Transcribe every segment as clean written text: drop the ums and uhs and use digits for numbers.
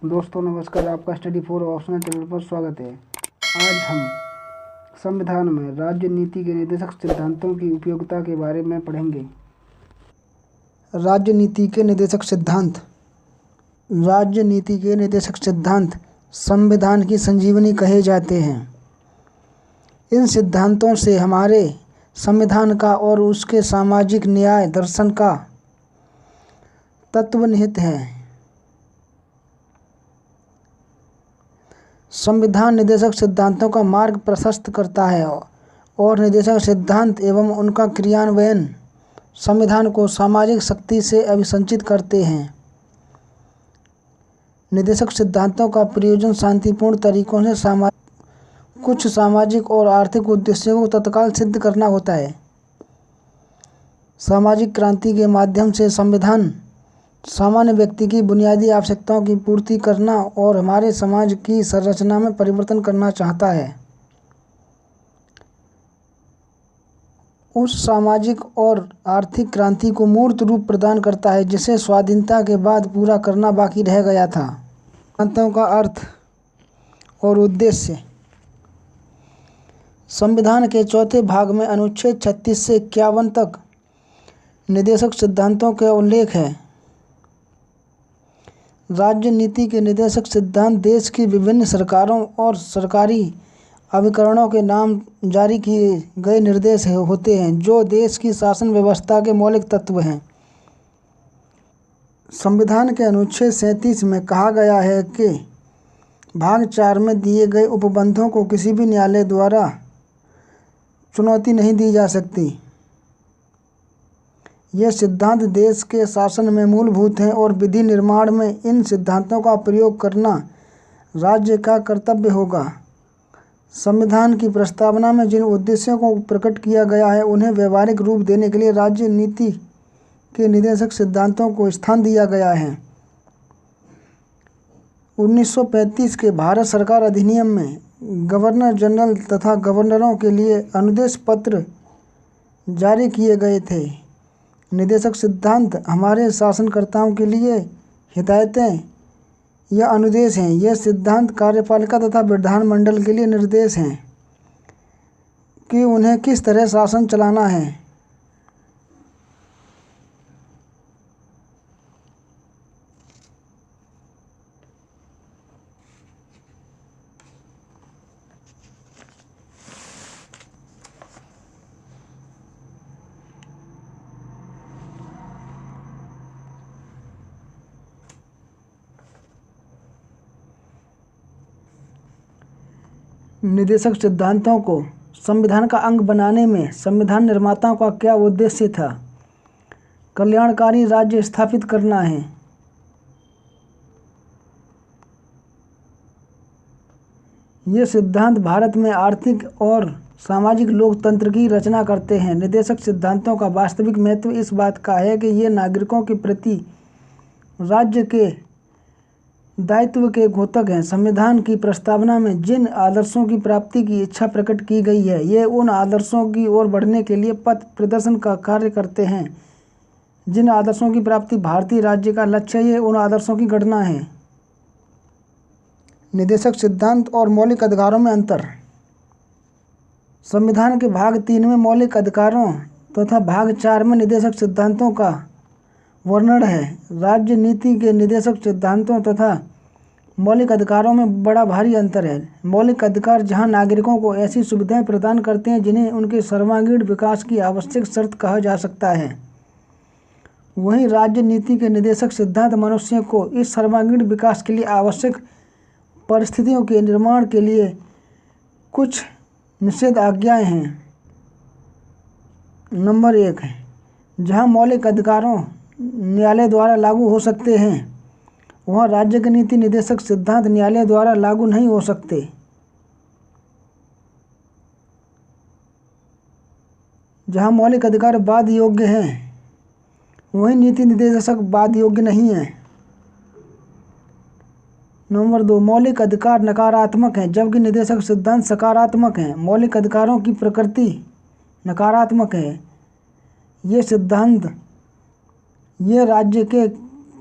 दोस्तों नमस्कार, आपका स्टडी फॉर ऑप्शनल चैनल पर स्वागत है। आज हम संविधान में राज्य नीति के निर्देशक सिद्धांतों की उपयोगिता के बारे में पढ़ेंगे। राज्य नीति के निर्देशक सिद्धांत। राज्य नीति के निर्देशक सिद्धांत संविधान की संजीवनी कहे जाते हैं। इन सिद्धांतों से हमारे संविधान का और उसके सामाजिक न्याय दर्शन का तत्व निहित है। संविधान निर्देशक सिद्धांतों का मार्ग प्रशस्त करता है और निर्देशक सिद्धांत एवं उनका क्रियान्वयन संविधान को सामाजिक शक्ति से अभिसंचित करते हैं। निर्देशक सिद्धांतों का प्रयोजन शांतिपूर्ण तरीकों से कुछ सामाजिक और आर्थिक उद्देश्यों को तत्काल सिद्ध करना होता है। सामाजिक क्रांति के माध्यम से संविधान सामान्य व्यक्ति की बुनियादी आवश्यकताओं की पूर्ति करना और हमारे समाज की संरचना में परिवर्तन करना चाहता है। उस सामाजिक और आर्थिक क्रांति को मूर्त रूप प्रदान करता है जिसे स्वाधीनता के बाद पूरा करना बाकी रह गया था। सिद्धांतों का अर्थ और उद्देश्य। संविधान के चौथे भाग में अनुच्छेद 36 से 51 तक निर्देशक सिद्धांतों का उल्लेख है। राज्य नीति के निर्देशक सिद्धांत देश की विभिन्न सरकारों और सरकारी अभिकरणों के नाम जारी किए गए निर्देश होते हैं जो देश की शासन व्यवस्था के मौलिक तत्व हैं। संविधान के अनुच्छेद 37 में कहा गया है कि भाग 4 में दिए गए उपबंधों को किसी भी न्यायालय द्वारा चुनौती नहीं दी जा सकती। ये सिद्धांत देश के शासन में मूलभूत हैं और विधि निर्माण में इन सिद्धांतों का प्रयोग करना राज्य का कर्तव्य होगा। संविधान की प्रस्तावना में जिन उद्देश्यों को प्रकट किया गया है उन्हें व्यावहारिक रूप देने के लिए राज्य नीति के निर्देशक सिद्धांतों को स्थान दिया गया है। 1935 के भारत सरकार अधिनियम में गवर्नर जनरल तथा गवर्नरों के लिए अनुदेश पत्र जारी किए गए थे। निर्देशक सिद्धांत हमारे शासनकर्ताओं के लिए हिदायतें या अनुदेश हैं। यह सिद्धांत कार्यपालिका तथा विधानमंडल के लिए निर्देश हैं कि उन्हें किस तरह शासन चलाना है। निर्देशक सिद्धांतों को संविधान का अंग बनाने में संविधान निर्माताओं का क्या उद्देश्य था? कल्याणकारी राज्य स्थापित करना है। ये सिद्धांत भारत में आर्थिक और सामाजिक लोकतंत्र की रचना करते हैं। निर्देशक सिद्धांतों का वास्तविक महत्व इस बात का है कि ये नागरिकों के प्रति राज्य के दायित्व के द्योतक हैं। संविधान की प्रस्तावना में जिन आदर्शों की प्राप्ति की इच्छा प्रकट की गई है ये उन आदर्शों की ओर बढ़ने के लिए पथ प्रदर्शन का कार्य करते हैं। जिन आदर्शों की प्राप्ति भारतीय राज्य का लक्ष्य है उन आदर्शों की गणना है। निर्देशक सिद्धांत और मौलिक अधिकारों में अंतर। संविधान के भाग 3 में मौलिक अधिकारों तथा भाग 4 में निर्देशक सिद्धांतों का वर्णन है। राज्य नीति के निर्देशक सिद्धांतों तथा मौलिक अधिकारों में बड़ा भारी अंतर है। मौलिक अधिकार जहां नागरिकों को ऐसी सुविधाएं प्रदान करते हैं जिन्हें उनके सर्वांगीण विकास की आवश्यक शर्त कहा जा सकता है, वहीं राज्य नीति के निर्देशक सिद्धांत मनुष्य को इस सर्वांगीण विकास के लिए आवश्यक परिस्थितियों के निर्माण के लिए कुछ निषेध आज्ञाएं हैं। नंबर 1 है जहां मौलिक अधिकारों न्यायालय द्वारा लागू हो सकते हैं वहाँ राज्य के नीति निर्देशक सिद्धांत न्यायालय द्वारा लागू नहीं हो सकते। जहाँ मौलिक अधिकार बाध्य योग्य हैं वहीं नीति निर्देशक बाध्य योग्य नहीं है। नंबर 2 मौलिक अधिकार नकारात्मक हैं जबकि निर्देशक सिद्धांत सकारात्मक हैं। मौलिक अधिकारों की प्रकृति नकारात्मक है। ये सिद्धांत ये राज्य के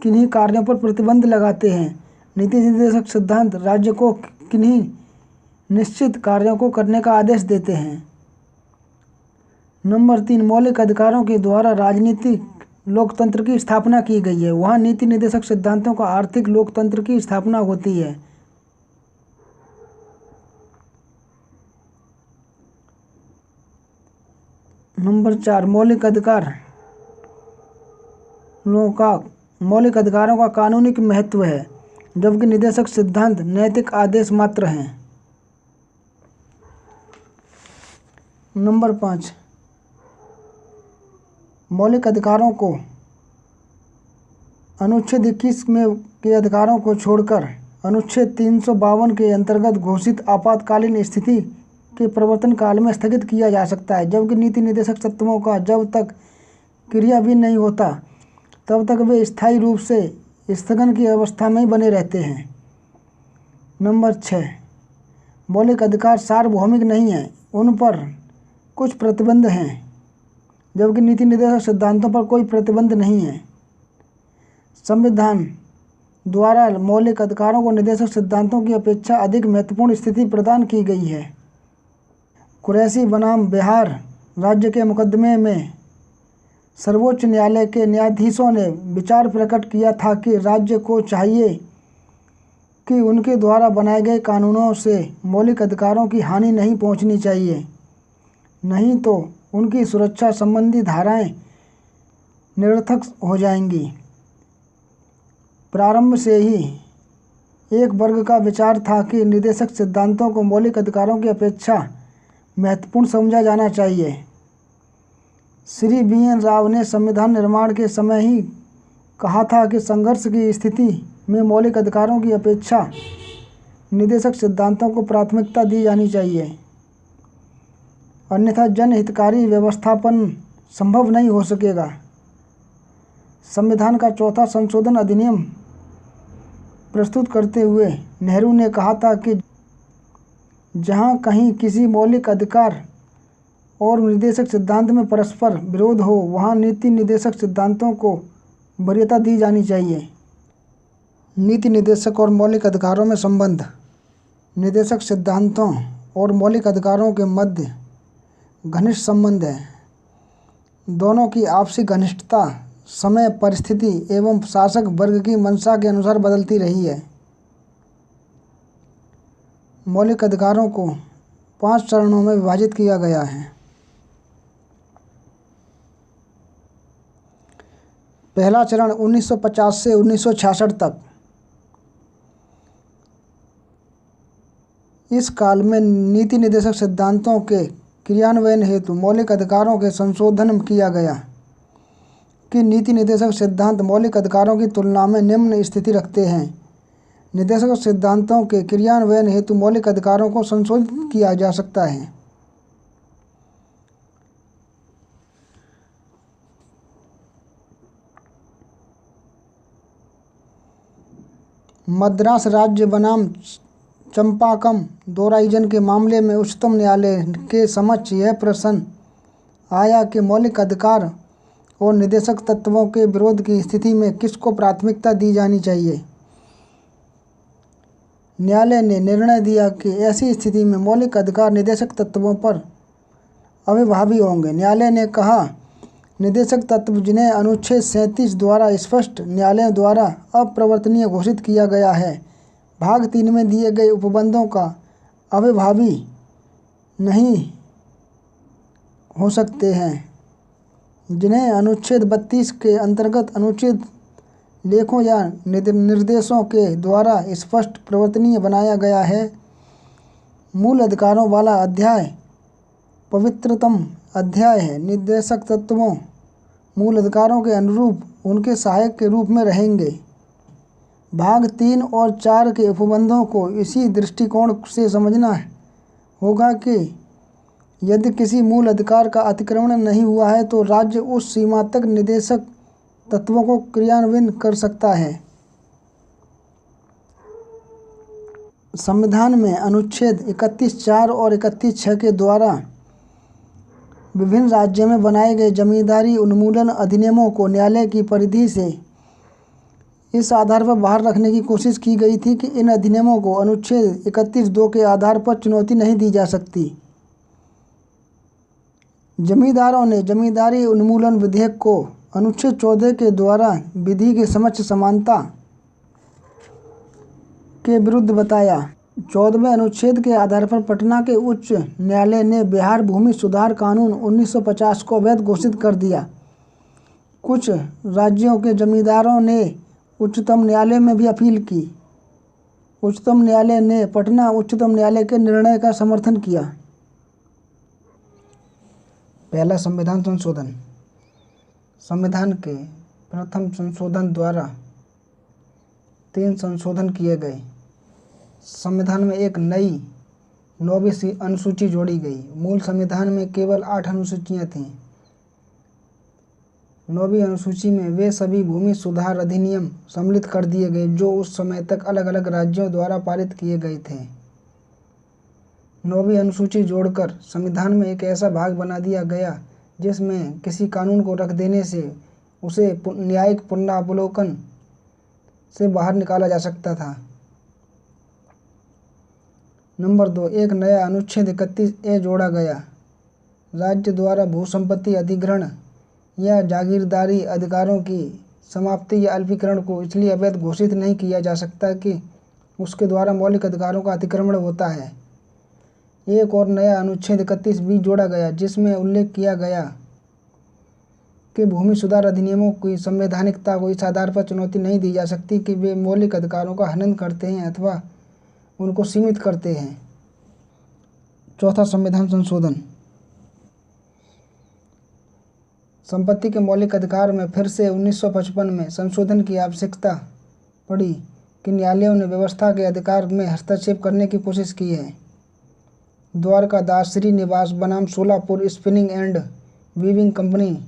किन्हीं कार्यों पर प्रतिबंध लगाते हैं। नीति निर्देशक सिद्धांत राज्य को किन्हीं निश्चित कार्यों को करने का आदेश देते हैं। नंबर 3, मौलिक अधिकारों के द्वारा राजनीतिक लोकतंत्र की स्थापना की गई है। वहाँ नीति निर्देशक सिद्धांतों का आर्थिक लोकतंत्र की स्थापना होती है। नंबर 4, मौलिक अधिकारों का कानूनी महत्व है, जबकि निर्देशक सिद्धांत नैतिक आदेश मात्र हैं। नंबर 5, मौलिक अधिकारों को अनुच्छेद 21 में के अधिकारों को छोड़कर अनुच्छेद 352 के अंतर्गत घोषित आपातकालीन स्थिति के प्रवर्तन काल में स्थगित किया जा सकता है, जबकि नीति निर्देशक तत्वों का जब तक क्रियान्वयन नहीं होता तब तक वे स्थायी रूप से स्थगन की अवस्था में ही बने रहते हैं। नंबर 6, मौलिक अधिकार सार्वभौमिक नहीं हैं, उन पर कुछ प्रतिबंध हैं, जबकि नीति निर्देशक सिद्धांतों पर कोई प्रतिबंध नहीं है। संविधान द्वारा मौलिक अधिकारों को निर्देशक सिद्धांतों की अपेक्षा अधिक महत्वपूर्ण स्थिति प्रदान की गई है। कुरैशी बनाम बिहार राज्य के मुकदमे में सर्वोच्च न्यायालय के न्यायाधीशों ने विचार प्रकट किया था कि राज्य को चाहिए कि उनके द्वारा बनाए गए कानूनों से मौलिक अधिकारों की हानि नहीं पहुंचनी चाहिए, नहीं तो उनकी सुरक्षा संबंधी धाराएं निरर्थक हो जाएंगी। प्रारंभ से ही एक वर्ग का विचार था कि निर्देशक सिद्धांतों को मौलिक अधिकारों की अपेक्षा महत्वपूर्ण समझा जाना चाहिए। श्री BN राव ने संविधान निर्माण के समय ही कहा था कि संघर्ष की स्थिति में मौलिक अधिकारों की अपेक्षा निर्देशक सिद्धांतों को प्राथमिकता दी जानी चाहिए, अन्यथा जनहितकारी व्यवस्थापन संभव नहीं हो सकेगा। संविधान का चौथा संशोधन अधिनियम प्रस्तुत करते हुए नेहरू ने कहा था कि जहाँ कहीं किसी मौलिक अधिकार और निर्देशक सिद्धांत में परस्पर विरोध हो, वहाँ नीति निर्देशक सिद्धांतों को वरीयता दी जानी चाहिए। नीति निर्देशक और मौलिक अधिकारों में संबंध। निर्देशक सिद्धांतों और मौलिक अधिकारों के मध्य घनिष्ठ संबंध है। दोनों की आपसी घनिष्ठता समय, परिस्थिति एवं शासक वर्ग की मंशा के अनुसार बदलती रही है। मौलिक अधिकारों को 5 चरणों में विभाजित किया गया है। पहला चरण 1950 से 1966 तक। इस काल में नीति निर्देशक सिद्धांतों के क्रियान्वयन हेतु मौलिक अधिकारों के संशोधन किया गया कि नीति निर्देशक सिद्धांत मौलिक अधिकारों की तुलना में निम्न स्थिति रखते हैं। निर्देशक सिद्धांतों के क्रियान्वयन हेतु मौलिक अधिकारों को संशोधित किया जा सकता है। मद्रास राज्य बनाम चंपाकम दोराइजन के मामले में उच्चतम न्यायालय के समक्ष यह प्रश्न आया कि मौलिक अधिकार और निर्देशक तत्वों के विरोध की स्थिति में किसको प्राथमिकता दी जानी चाहिए। न्यायालय ने निर्णय दिया कि ऐसी स्थिति में मौलिक अधिकार निर्देशक तत्वों पर अविभावी होंगे। न्यायालय ने कहा, निर्देशक तत्व जिन्हें अनुच्छेद 37 द्वारा स्पष्ट न्यायालय द्वारा अप्रवर्तनीय घोषित किया गया है, भाग 3 में दिए गए उपबंधों का अविभावी नहीं हो सकते हैं, जिन्हें अनुच्छेद 32 के अंतर्गत अनुचित लेखों या निर्देशों के द्वारा स्पष्ट प्रवर्तनीय बनाया गया है। मूल अधिकारों वाला अध्याय पवित्रतम अध्याय है। निर्देशक तत्वों मूल अधिकारों के अनुरूप उनके सहायक के रूप में रहेंगे। भाग 3 और 4 के उपबंधों को इसी दृष्टिकोण से समझना होगा कि यदि किसी मूल अधिकार का अतिक्रमण नहीं हुआ है तो राज्य उस सीमा तक निर्देशक तत्वों को क्रियान्वित कर सकता है। संविधान में अनुच्छेद 31(4) और 31(6) के द्वारा विभिन्न राज्यों में बनाए गए जमींदारी उन्मूलन अधिनियमों को न्यायालय की परिधि से इस आधार पर बाहर रखने की कोशिश की गई थी कि इन अधिनियमों को अनुच्छेद 31(2) के आधार पर चुनौती नहीं दी जा सकती। जमींदारों ने जमींदारी उन्मूलन विधेयक को अनुच्छेद 14 के द्वारा विधि के समक्ष समानता के विरुद्ध बताया। 14वें अनुच्छेद के आधार पर पटना के उच्च न्यायालय ने बिहार भूमि सुधार कानून 1950 को अवैध घोषित कर दिया। कुछ राज्यों के जमींदारों ने उच्चतम न्यायालय में भी अपील की। उच्चतम न्यायालय ने पटना उच्चतम न्यायालय के निर्णय का समर्थन किया। पहला संविधान संशोधन। संविधान के प्रथम संशोधन द्वारा 3 संशोधन किए गए। संविधान में एक नई 9वीं अनुसूची जोड़ी गई। मूल संविधान में केवल 8 अनुसूचियाँ थीं। 9वीं अनुसूची में वे सभी भूमि सुधार अधिनियम सम्मिलित कर दिए गए जो उस समय तक अलग अलग राज्यों द्वारा पारित किए गए थे। 9वीं अनुसूची जोड़कर संविधान में एक ऐसा भाग बना दिया गया जिसमें किसी कानून को रख देने से उसे न्यायिक पुनरावलोकन से बाहर निकाला जा सकता था। नंबर 2, एक नया अनुच्छेद 31A जोड़ा गया। राज्य द्वारा भू संपत्ति अधिग्रहण या जागीरदारी अधिकारों की समाप्ति या अल्पीकरण को इसलिए अवैध घोषित नहीं किया जा सकता कि उसके द्वारा मौलिक अधिकारों का अतिक्रमण होता है। एक और नया अनुच्छेद 31B जोड़ा गया जिसमें उल्लेख किया गया कि भूमि सुधार अधिनियमों की संवैधानिकता को इस आधार पर चुनौती नहीं दी जा सकती कि वे मौलिक अधिकारों का हनन करते हैं अथवा उनको सीमित करते हैं। चौथा संविधान संशोधन। संपत्ति के मौलिक अधिकार में फिर से 1955 में संशोधन की आवश्यकता पड़ी कि न्यायालयों ने व्यवस्था के अधिकार में हस्तक्षेप करने की कोशिश की है। द्वारका दास श्रीनिवास बनाम Solapur spinning and weaving company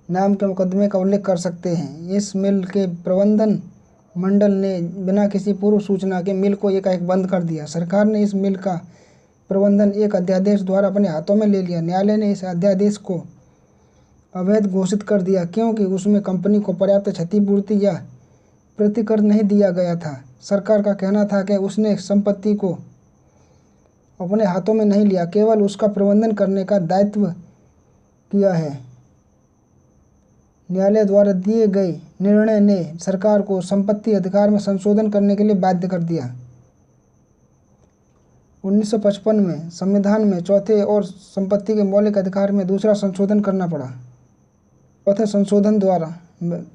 नाम के मुकदमे का उल्लेख कर सकते हैं। इस मिल के प्रबंधन मंडल ने बिना किसी पूर्व सूचना के मिल को एकाएक बंद कर दिया। सरकार ने इस मिल का प्रबंधन एक अध्यादेश द्वारा अपने हाथों में ले लिया। न्यायालय ने इस अध्यादेश को अवैध घोषित कर दिया क्योंकि उसमें कंपनी को पर्याप्त क्षतिपूर्ति या प्रतिकर नहीं दिया गया था। सरकार का कहना था कि उसने संपत्ति को अपने हाथों में नहीं लिया, केवल उसका प्रबंधन करने का दायित्व किया है। न्यायालय द्वारा दिए गए निर्णय ने सरकार को संपत्ति अधिकार में संशोधन करने के लिए बाध्य कर दिया। 1955 में संविधान में चौथे और संपत्ति के मौलिक अधिकार में दूसरा संशोधन करना पड़ा। चौथे संशोधन द्वारा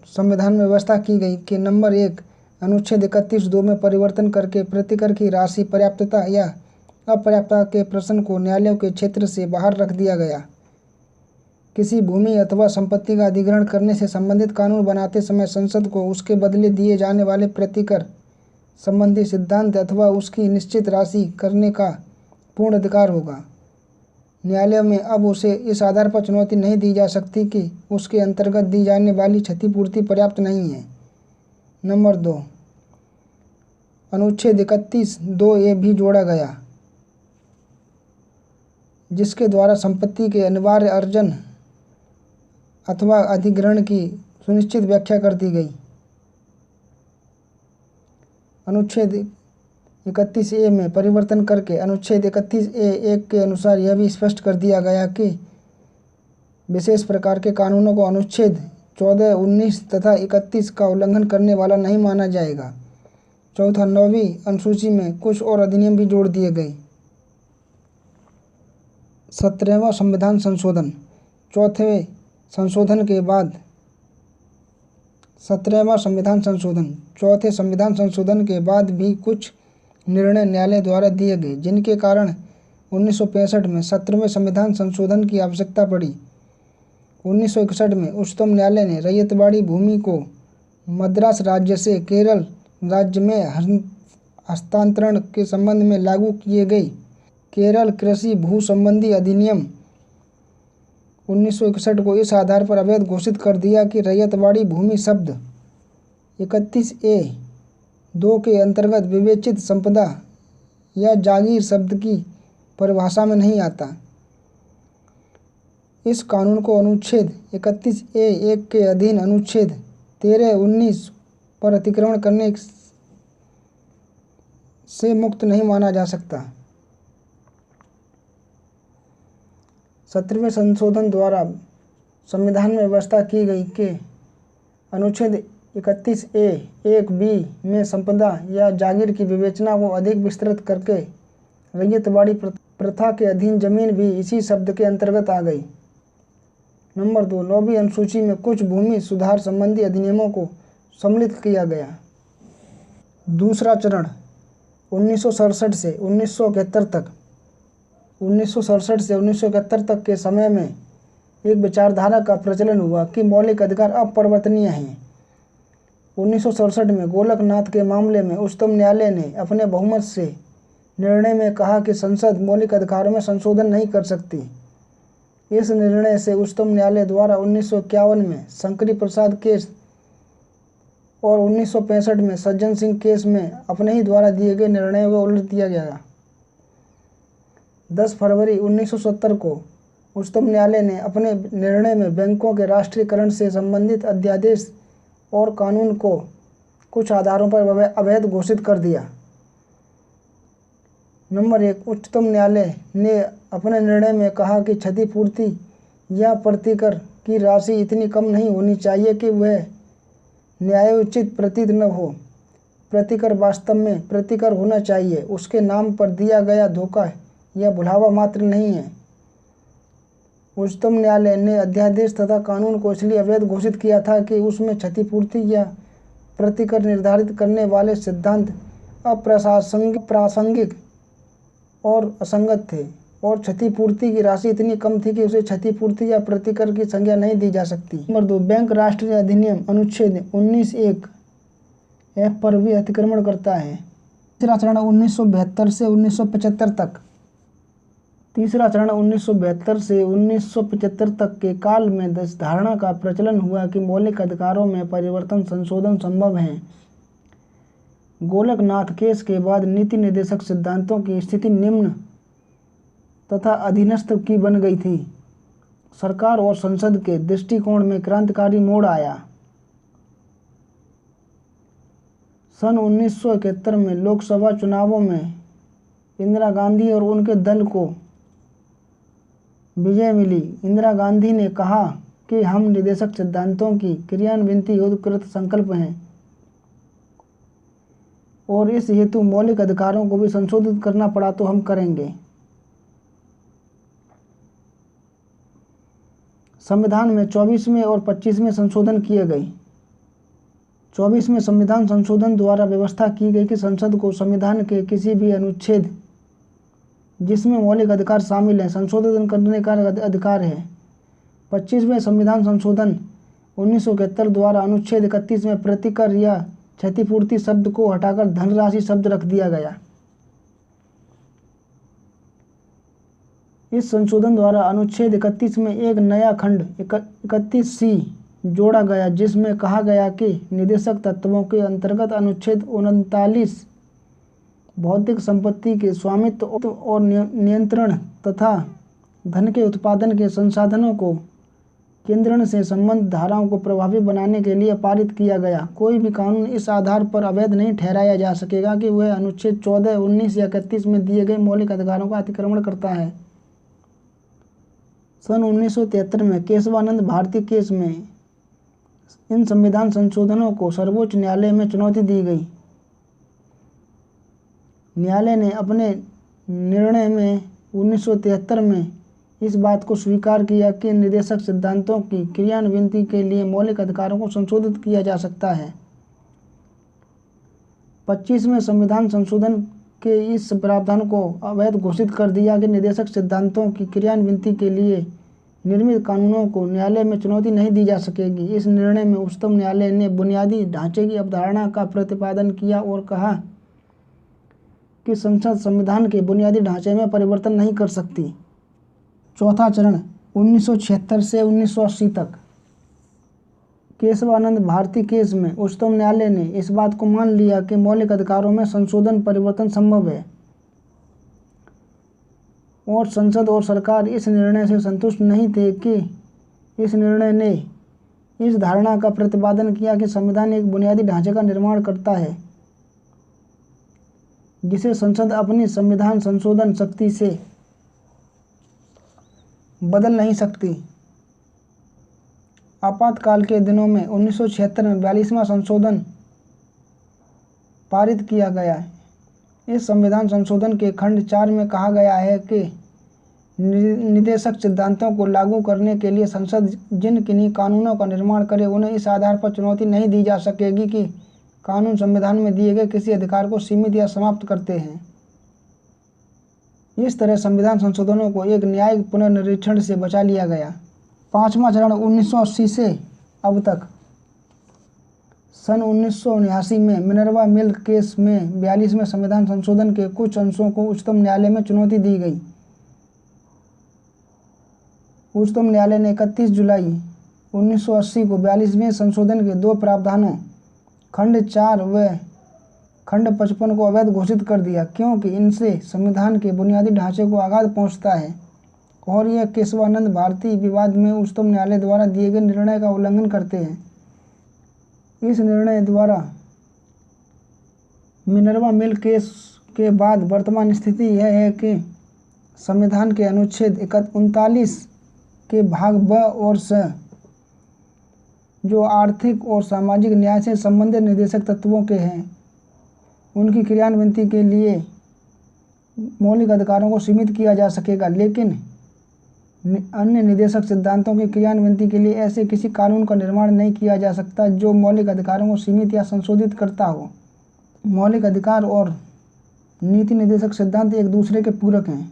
संविधान में व्यवस्था की गई कि नंबर 1 अनुच्छेद 31(2) में परिवर्तन करके प्रतिकर की राशि पर्याप्तता या अपर्याप्तता के प्रश्न को न्यायालयों के क्षेत्र से बाहर रख दिया गया। किसी भूमि अथवा संपत्ति का अधिग्रहण करने से संबंधित कानून बनाते समय संसद को उसके बदले दिए जाने वाले प्रतिकर संबंधी सिद्धांत अथवा उसकी निश्चित राशि करने का पूर्ण अधिकार होगा। न्यायालय में अब उसे इस आधार पर चुनौती नहीं दी जा सकती कि उसके अंतर्गत दी जाने वाली क्षतिपूर्ति पर्याप्त नहीं है। नंबर 2, अनुच्छेद 31(2)A भी जोड़ा गया जिसके द्वारा संपत्ति के अनिवार्य अर्जन अथवा अधिग्रहण की सुनिश्चित व्याख्या कर दी गई। अनुच्छेद 31A में परिवर्तन करके अनुच्छेद 31A(1) के अनुसार यह भी स्पष्ट कर दिया गया कि विशेष प्रकार के कानूनों को अनुच्छेद 14, 19 तथा 31 का उल्लंघन करने वाला नहीं माना जाएगा। चौथा, 9वीं अनुसूची में कुछ और अधिनियम भी जोड़ दिए गए। 17वां संविधान संशोधन। चौथे संशोधन के बाद 17वां संविधान संशोधन। चौथे संविधान संशोधन के बाद भी कुछ निर्णय न्यायालय द्वारा दिए गए जिनके कारण 1965 में 17वें संविधान संशोधन की आवश्यकता पड़ी। 1961 में उच्चतम न्यायालय ने रैयतवाड़ी भूमि को मद्रास राज्य से केरल राज्य में हस्तांतरण के संबंध में लागू किए गए केरल कृषि भू संबंधी अधिनियम 1961 को इस आधार पर अवैध घोषित कर दिया कि रैयतवाड़ी भूमि शब्द 31A(2) के अंतर्गत विवेचित संपदा या जागीर शब्द की परिभाषा में नहीं आता। इस कानून को अनुच्छेद 31A(1) के अधीन अनुच्छेद 13, 19 पर अतिक्रमण करने से मुक्त नहीं माना जा सकता। 17वें संशोधन द्वारा संविधान में व्यवस्था की गई कि अनुच्छेद 31A(1)(b) में संपदा या जागीर की विवेचना को अधिक विस्तृत करके रैयतवाड़ी प्रथा के अधीन जमीन भी इसी शब्द के अंतर्गत आ गई। नंबर 2, 9वीं अनुसूची में कुछ भूमि सुधार संबंधी अधिनियमों को सम्मिलित किया गया। दूसरा चरण 1967 से 1971 तक 1967 से 1971 तक के समय में एक विचारधारा का प्रचलन हुआ कि मौलिक अधिकार अपरिवर्तनीय हैं। 1967 में गोलकनाथ के मामले में उच्चतम न्यायालय ने अपने बहुमत से निर्णय में कहा कि संसद मौलिक अधिकारों में संशोधन नहीं कर सकती। इस निर्णय से उच्चतम न्यायालय द्वारा 1951 में शंकरी प्रसाद केस और 1965 में सज्जन सिंह केस में अपने ही द्वारा दिए गए निर्णयों को उलट दिया गया। 10 फरवरी 1970 को उच्चतम न्यायालय ने अपने निर्णय में बैंकों के राष्ट्रीयकरण से संबंधित अध्यादेश और कानून को कुछ आधारों पर अवैध घोषित कर दिया। नंबर 1, उच्चतम न्यायालय ने अपने निर्णय में कहा कि क्षतिपूर्ति या प्रतिकर की राशि इतनी कम नहीं होनी चाहिए कि वह न्यायोचित प्रतीत न हो। प्रतिकर वास्तव में प्रतिकर होना चाहिए, उसके नाम पर दिया गया धोखा या भुलावा मात्र नहीं है। उच्चतम न्यायालय ने अध्यादेश तथा कानून को इसलिए अवैध घोषित किया था कि उसमें क्षतिपूर्ति या प्रतिकर निर्धारित करने वाले सिद्धांत अप्रासंगिक और असंगत थे और क्षतिपूर्ति की राशि इतनी कम थी कि उसे क्षतिपूर्ति या प्रतिकर की संज्ञा नहीं दी जा सकती। नंबर 2, बैंक राष्ट्रीय अधिनियम अनुच्छेद 19(1)(f) पर भी अतिक्रमण करता है। तीसरा चरण 1972 से 1975 तक 1975 तक के काल में इस धारणा का प्रचलन हुआ कि मौलिक अधिकारों में परिवर्तन संशोधन संभव है। गोलकनाथ केस के बाद नीति निर्देशक सिद्धांतों की स्थिति निम्न तथा अधीनस्थ की बन गई थी। सरकार और संसद के दृष्टिकोण में क्रांतिकारी मोड़ आया। सन 1971 में लोकसभा चुनावों में इंदिरा गांधी और उनके दल को विजय मिली। इंदिरा गांधी ने कहा कि हम निर्देशक सिद्धांतों की क्रियान्विति हेतु कृत संकल्प हैं और इस हेतु मौलिक अधिकारों को भी संशोधित करना पड़ा तो हम करेंगे। संविधान में 24वें और 25वें संशोधन किए गए। 24वें संविधान संशोधन द्वारा व्यवस्था की गई कि संसद को संविधान के किसी भी अनुच्छेद जिसमें मौलिक अधिकार शामिल हैं संशोधन करने का अधिकार है। 25वें संविधान संशोधन 1971 द्वारा अनुच्छेद 31 में प्रतिकर या क्षतिपूर्ति शब्द को हटाकर धनराशि शब्द रख दिया गया। इस संशोधन द्वारा अनुच्छेद 31 में एक नया खंड 31C जोड़ा गया जिसमें कहा गया कि निर्देशक तत्वों के अंतर्गत अनुच्छेद 39 भौतिक संपत्ति के स्वामित्व और नियंत्रण तथा धन के उत्पादन के संसाधनों को केंद्रण से संबंध धाराओं को प्रभावी बनाने के लिए पारित किया गया। कोई भी कानून इस आधार पर अवैध नहीं ठहराया जा सकेगा कि वह अनुच्छेद 14, 19 या 31 में दिए गए मौलिक अधिकारों का अतिक्रमण करता है। सन 1973 में केशवानंद भारती केस में इन संविधान संशोधनों को सर्वोच्च न्यायालय में चुनौती दी गई। न्यायालय ने अपने निर्णय में 1973 में इस बात को स्वीकार किया कि निर्देशक सिद्धांतों की क्रियान्विति के लिए मौलिक अधिकारों को संशोधित किया जा सकता है। 25वें संविधान संशोधन के इस प्रावधान को अवैध घोषित कर दिया कि निर्देशक सिद्धांतों की क्रियान्विति के लिए निर्मित कानूनों को न्यायालय में चुनौती नहीं दी जा सकेगी। इस निर्णय में उच्चतम न्यायालय ने बुनियादी ढांचे की अवधारणा का प्रतिपादन किया और कहा कि संसद संविधान के बुनियादी ढांचे में परिवर्तन नहीं कर सकती। चौथा चरण 1976 से 1980 तक केशवानंद भारती केस में उच्चतम न्यायालय ने इस बात को मान लिया कि मौलिक अधिकारों में संशोधन परिवर्तन संभव है और संसद और सरकार इस निर्णय से संतुष्ट नहीं थे कि इस निर्णय ने इस धारणा का प्रतिपादन किया कि संविधान एक बुनियादी ढांचे का निर्माण करता है जिसे संसद अपनी संविधान संशोधन शक्ति से बदल नहीं सकती। आपातकाल के दिनों में 1976 में 42वां संशोधन पारित किया गया है। इस संविधान संशोधन के खंड 4 में कहा गया है कि निदेशक सिद्धांतों को लागू करने के लिए संसद जिन किन्हीं कानूनों का निर्माण करे उन्हें इस आधार पर चुनौती नहीं दी जा सकेगी कि कानून संविधान में दिए गए किसी अधिकार को सीमित या समाप्त करते हैं। इस तरह संविधान संशोधनों को एक न्यायिक पुनर्निरीक्षण से बचा लिया गया। 5वां चरण 1980 से अब तक। सन 1979 में मिनर्वा मिल केस में 42वें संविधान संशोधन के कुछ अंशों को उच्चतम न्यायालय में चुनौती दी गई। उच्चतम न्यायालय ने 31 जुलाई 1980 को 42वें संशोधन के 2 प्रावधानों खंड 4 व खंड 55 को अवैध घोषित कर दिया, क्योंकि इनसे संविधान के बुनियादी ढांचे को आघात पहुंचता है और यह केशवानंद भारती विवाद में उच्चतम न्यायालय द्वारा दिए गए निर्णय का उल्लंघन करते हैं। इस निर्णय द्वारा मिनर्वा मिल केस के बाद वर्तमान स्थिति यह है कि संविधान के अनुच्छेद 39 के भाग ब और स, जो आर्थिक और सामाजिक न्याय से संबंधित निदेशक तत्वों के हैं, उनकी क्रियान्वयन के लिए मौलिक अधिकारों को सीमित किया जा सकेगा, लेकिन अन्य निदेशक सिद्धांतों की क्रियान्वयन के लिए ऐसे किसी कानून का निर्माण नहीं किया जा सकता जो मौलिक अधिकारों को सीमित या संशोधित करता हो। मौलिक अधिकार और नीति निदेशक सिद्धांत एक दूसरे के पूरक हैं।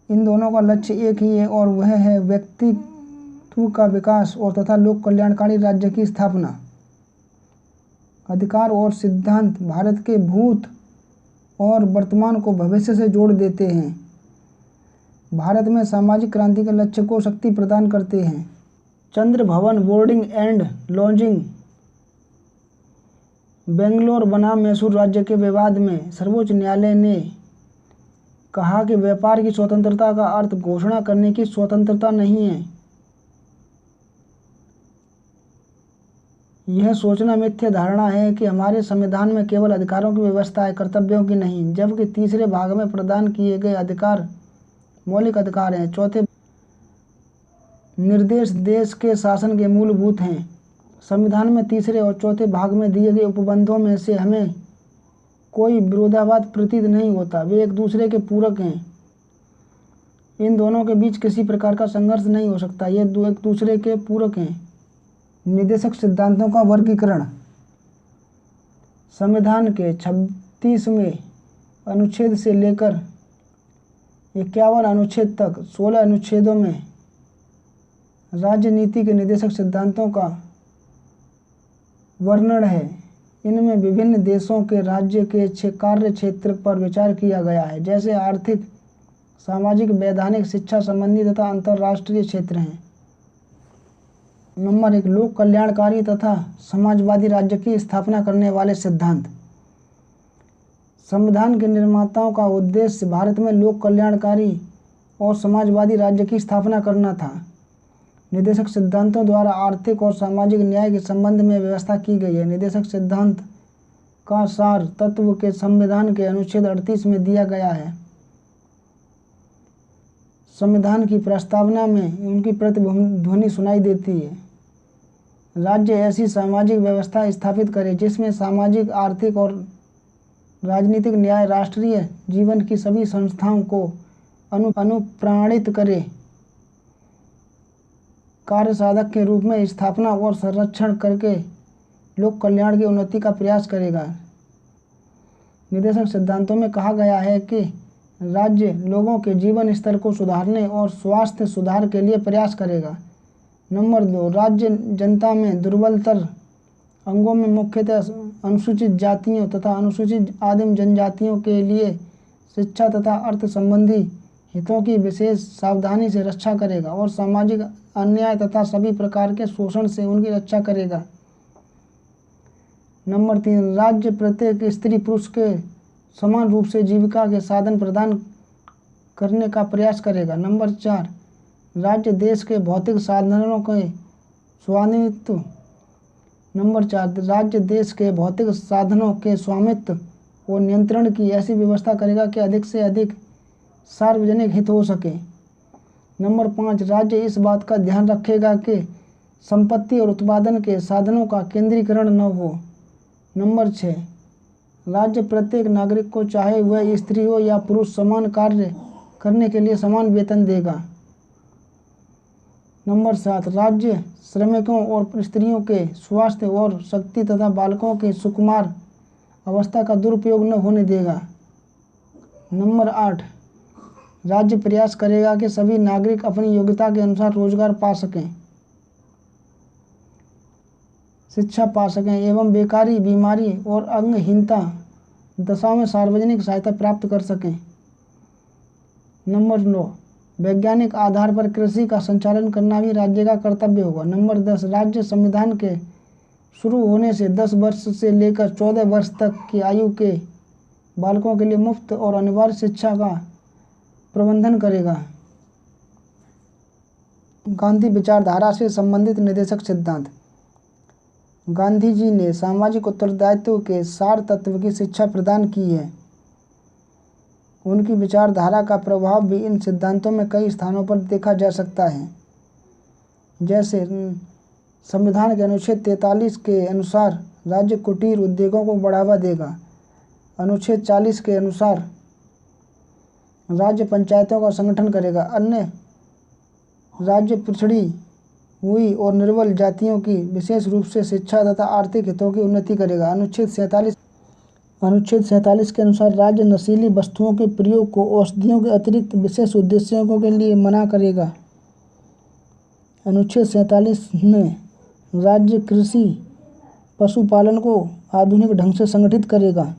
इन दोनों का लक्ष्य एक ही है और वह है व्यक्तित्व का विकास और तथा लोक कल्याणकारी राज्य की स्थापना। अधिकार और सिद्धांत भारत के भूत और वर्तमान को भविष्य से जोड़ देते हैं। भारत में सामाजिक क्रांति के लक्ष्य को शक्ति प्रदान करते हैं। चंद्र भवन बोर्डिंग एंड लॉजिंग बेंगलोर बनाम मैसूर राज्य के विवाद में सर्वोच्च न्यायालय ने कहा कि व्यापार की स्वतंत्रता का अर्थ घोषणा करने की स्वतंत्रता नहीं है। यह सोचना मिथ्या धारणा है कि हमारे संविधान में केवल अधिकारों की व्यवस्था है, कर्तव्यों की नहीं, जबकि तीसरे भाग में प्रदान किए गए अधिकार मौलिक अधिकार हैं। चौथे निर्देश देश के शासन के मूलभूत हैं। संविधान में तीसरे और चौथे भाग में दिए गए उपबंधों में से हमें कोई विरोधाभास प्रतीत नहीं होता, वे एक दूसरे के पूरक हैं। इन दोनों के बीच किसी प्रकार का संघर्ष नहीं हो सकता, ये एक दूसरे के पूरक हैं। निदेशक सिद्धांतों का वर्गीकरण। संविधान के 36वें अनुच्छेद से लेकर 51 अनुच्छेद तक 16 अनुच्छेदों में राजनीति के निदेशक सिद्धांतों का वर्णन है। इनमें विभिन्न देशों के राज्य के कार्य क्षेत्र पर विचार किया गया है, जैसे आर्थिक, सामाजिक, वैधानिक, शिक्षा संबंधी तथा अंतर्राष्ट्रीय क्षेत्र हैं। नंबर 1 लोक कल्याणकारी तथा समाजवादी राज्य की स्थापना करने वाले सिद्धांत। संविधान के निर्माताओं का उद्देश्य भारत में लोक कल्याणकारी और समाजवादी राज्य की स्थापना करना था। निदेशक सिद्धांतों द्वारा आर्थिक और सामाजिक न्याय के संबंध में व्यवस्था की गई है। निदेशक सिद्धांत का सार तत्व के संविधान के अनुच्छेद 38 में दिया गया है। संविधान की प्रस्तावना में उनकी प्रतिध्वनि सुनाई देती है। राज्य ऐसी सामाजिक व्यवस्था स्थापित करे जिसमें सामाजिक, आर्थिक और राजनीतिक न्याय राष्ट्रीय जीवन की सभी संस्थाओं को अनुप्राणित करे, कार्य साधक के रूप में स्थापना और संरक्षण करके लोक कल्याण की उन्नति का प्रयास करेगा। निदेशक सिद्धांतों में कहा गया है कि राज्य लोगों के जीवन स्तर को सुधारने और स्वास्थ्य सुधार के लिए प्रयास करेगा। नंबर 2 राज्य जनता में दुर्बलतर अंगों में मुख्यतः अनुसूचित जातियों तथा अनुसूचित आदिम जनजातियों के लिए शिक्षा तथा अर्थ संबंधी हितों की विशेष सावधानी से रक्षा करेगा और सामाजिक अन्याय तथा सभी प्रकार के शोषण से उनकी रक्षा करेगा। नंबर 3 राज्य प्रत्येक स्त्री पुरुष के समान रूप से जीविका के साधन प्रदान करने का प्रयास करेगा। नंबर 4 राज्य देश के भौतिक साधनों के स्वामित्व। नंबर 4, राज्य देश के भौतिक साधनों के स्वामित्व और नियंत्रण की ऐसी व्यवस्था करेगा कि अधिक से अधिक सार्वजनिक हित हो सके। नंबर 5, राज्य इस बात का ध्यान रखेगा कि संपत्ति और उत्पादन के साधनों का केंद्रीकरण न हो। नंबर 6, राज्य प्रत्येक नागरिक को चाहे वह स्त्री हो या पुरुष समान कार्य करने के लिए समान वेतन देगा। नंबर 7, राज्य श्रमिकों और स्त्रियों के स्वास्थ्य और शक्ति तथा बालकों के सुकुमार अवस्था का दुरुपयोग न होने देगा। नंबर 8, राज्य प्रयास करेगा कि सभी नागरिक अपनी योग्यता के अनुसार रोजगार पा सकें, शिक्षा पा सकें एवं बेकारी, बीमारी और अंगहीनता दशा में सार्वजनिक सहायता प्राप्त कर सकें। नंबर 9, वैज्ञानिक आधार पर कृषि का संचालन करना भी राज्य का कर्तव्य होगा। नंबर 10, राज्य संविधान के शुरू होने से 10 वर्ष से लेकर 14 वर्ष तक की आयु के बालकों के लिए मुफ्त और अनिवार्य शिक्षा का प्रबंधन करेगा। गांधी विचारधारा से संबंधित निर्देशक सिद्धांत। गांधी जी ने सामाजिक उत्तरदायित्व के सार तत्व की शिक्षा प्रदान की है। उनकी विचारधारा का प्रभाव भी इन सिद्धांतों में कई स्थानों पर देखा जा सकता है। जैसे संविधान के अनुच्छेद 43 के अनुसार राज्य कुटीर उद्योगों को बढ़ावा देगा। अनुच्छेद 40 के अनुसार राज्य पंचायतों का संगठन करेगा। अन्य राज्य पिछड़ी हुई और निर्बल जातियों की विशेष रूप से शिक्षा तथा आर्थिक हितों की उन्नति करेगा। अनुच्छेद 47 के अनुसार राज्य नशीली वस्तुओं के प्रयोग को औषधियों के अतिरिक्त विशेष उद्देश्यों के लिए मना करेगा। अनुच्छेद 47 में राज्य कृषि पशुपालन को आधुनिक ढंग से संगठित करेगा।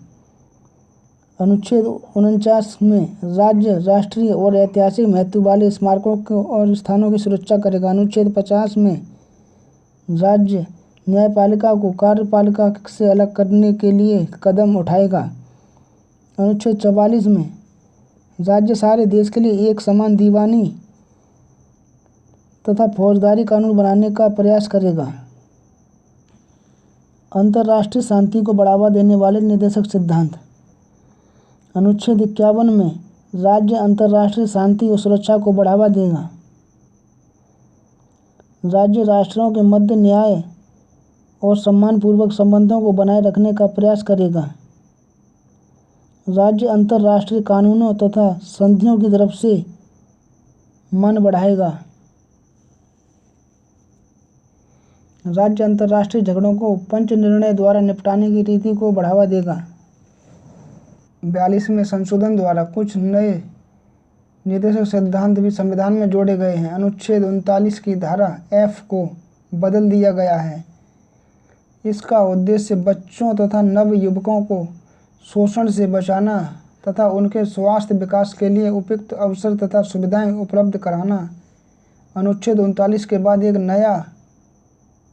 अनुच्छेद 49 में राज्य राष्ट्रीय और ऐतिहासिक महत्व वाले स्मारकों और स्थानों की सुरक्षा करेगा। अनुच्छेद 50 में राज्य न्यायपालिका को कार्यपालिका से अलग करने के लिए कदम उठाएगा। अनुच्छेद 44 में राज्य सारे देश के लिए एक समान दीवानी तथा फौजदारी कानून बनाने का प्रयास करेगा। अंतर्राष्ट्रीय शांति को बढ़ावा देने वाले निर्देशक सिद्धांत। अनुच्छेद 51 में राज्य अंतर्राष्ट्रीय शांति और सुरक्षा को बढ़ावा देगा। राज्य राष्ट्रों के मध्य न्याय और सम्मानपूर्वक संबंधों को बनाए रखने का प्रयास करेगा। राज्य अंतर्राष्ट्रीय कानूनों तथा संधियों की तरफ से मन बढ़ाएगा। राज्य अंतर्राष्ट्रीय झगड़ों को पंच निर्णय द्वारा निपटाने की रीति को बढ़ावा देगा। 42वें संशोधन द्वारा कुछ नए निर्देशक सिद्धांत भी संविधान में जोड़े गए हैं। अनुच्छेद 39 की धारा F को बदल दिया गया है। इसका उद्देश्य बच्चों तथा नवयुवकों को शोषण से बचाना तथा उनके स्वास्थ्य विकास के लिए उपयुक्त अवसर तथा सुविधाएं उपलब्ध कराना। अनुच्छेद 39 के बाद एक नया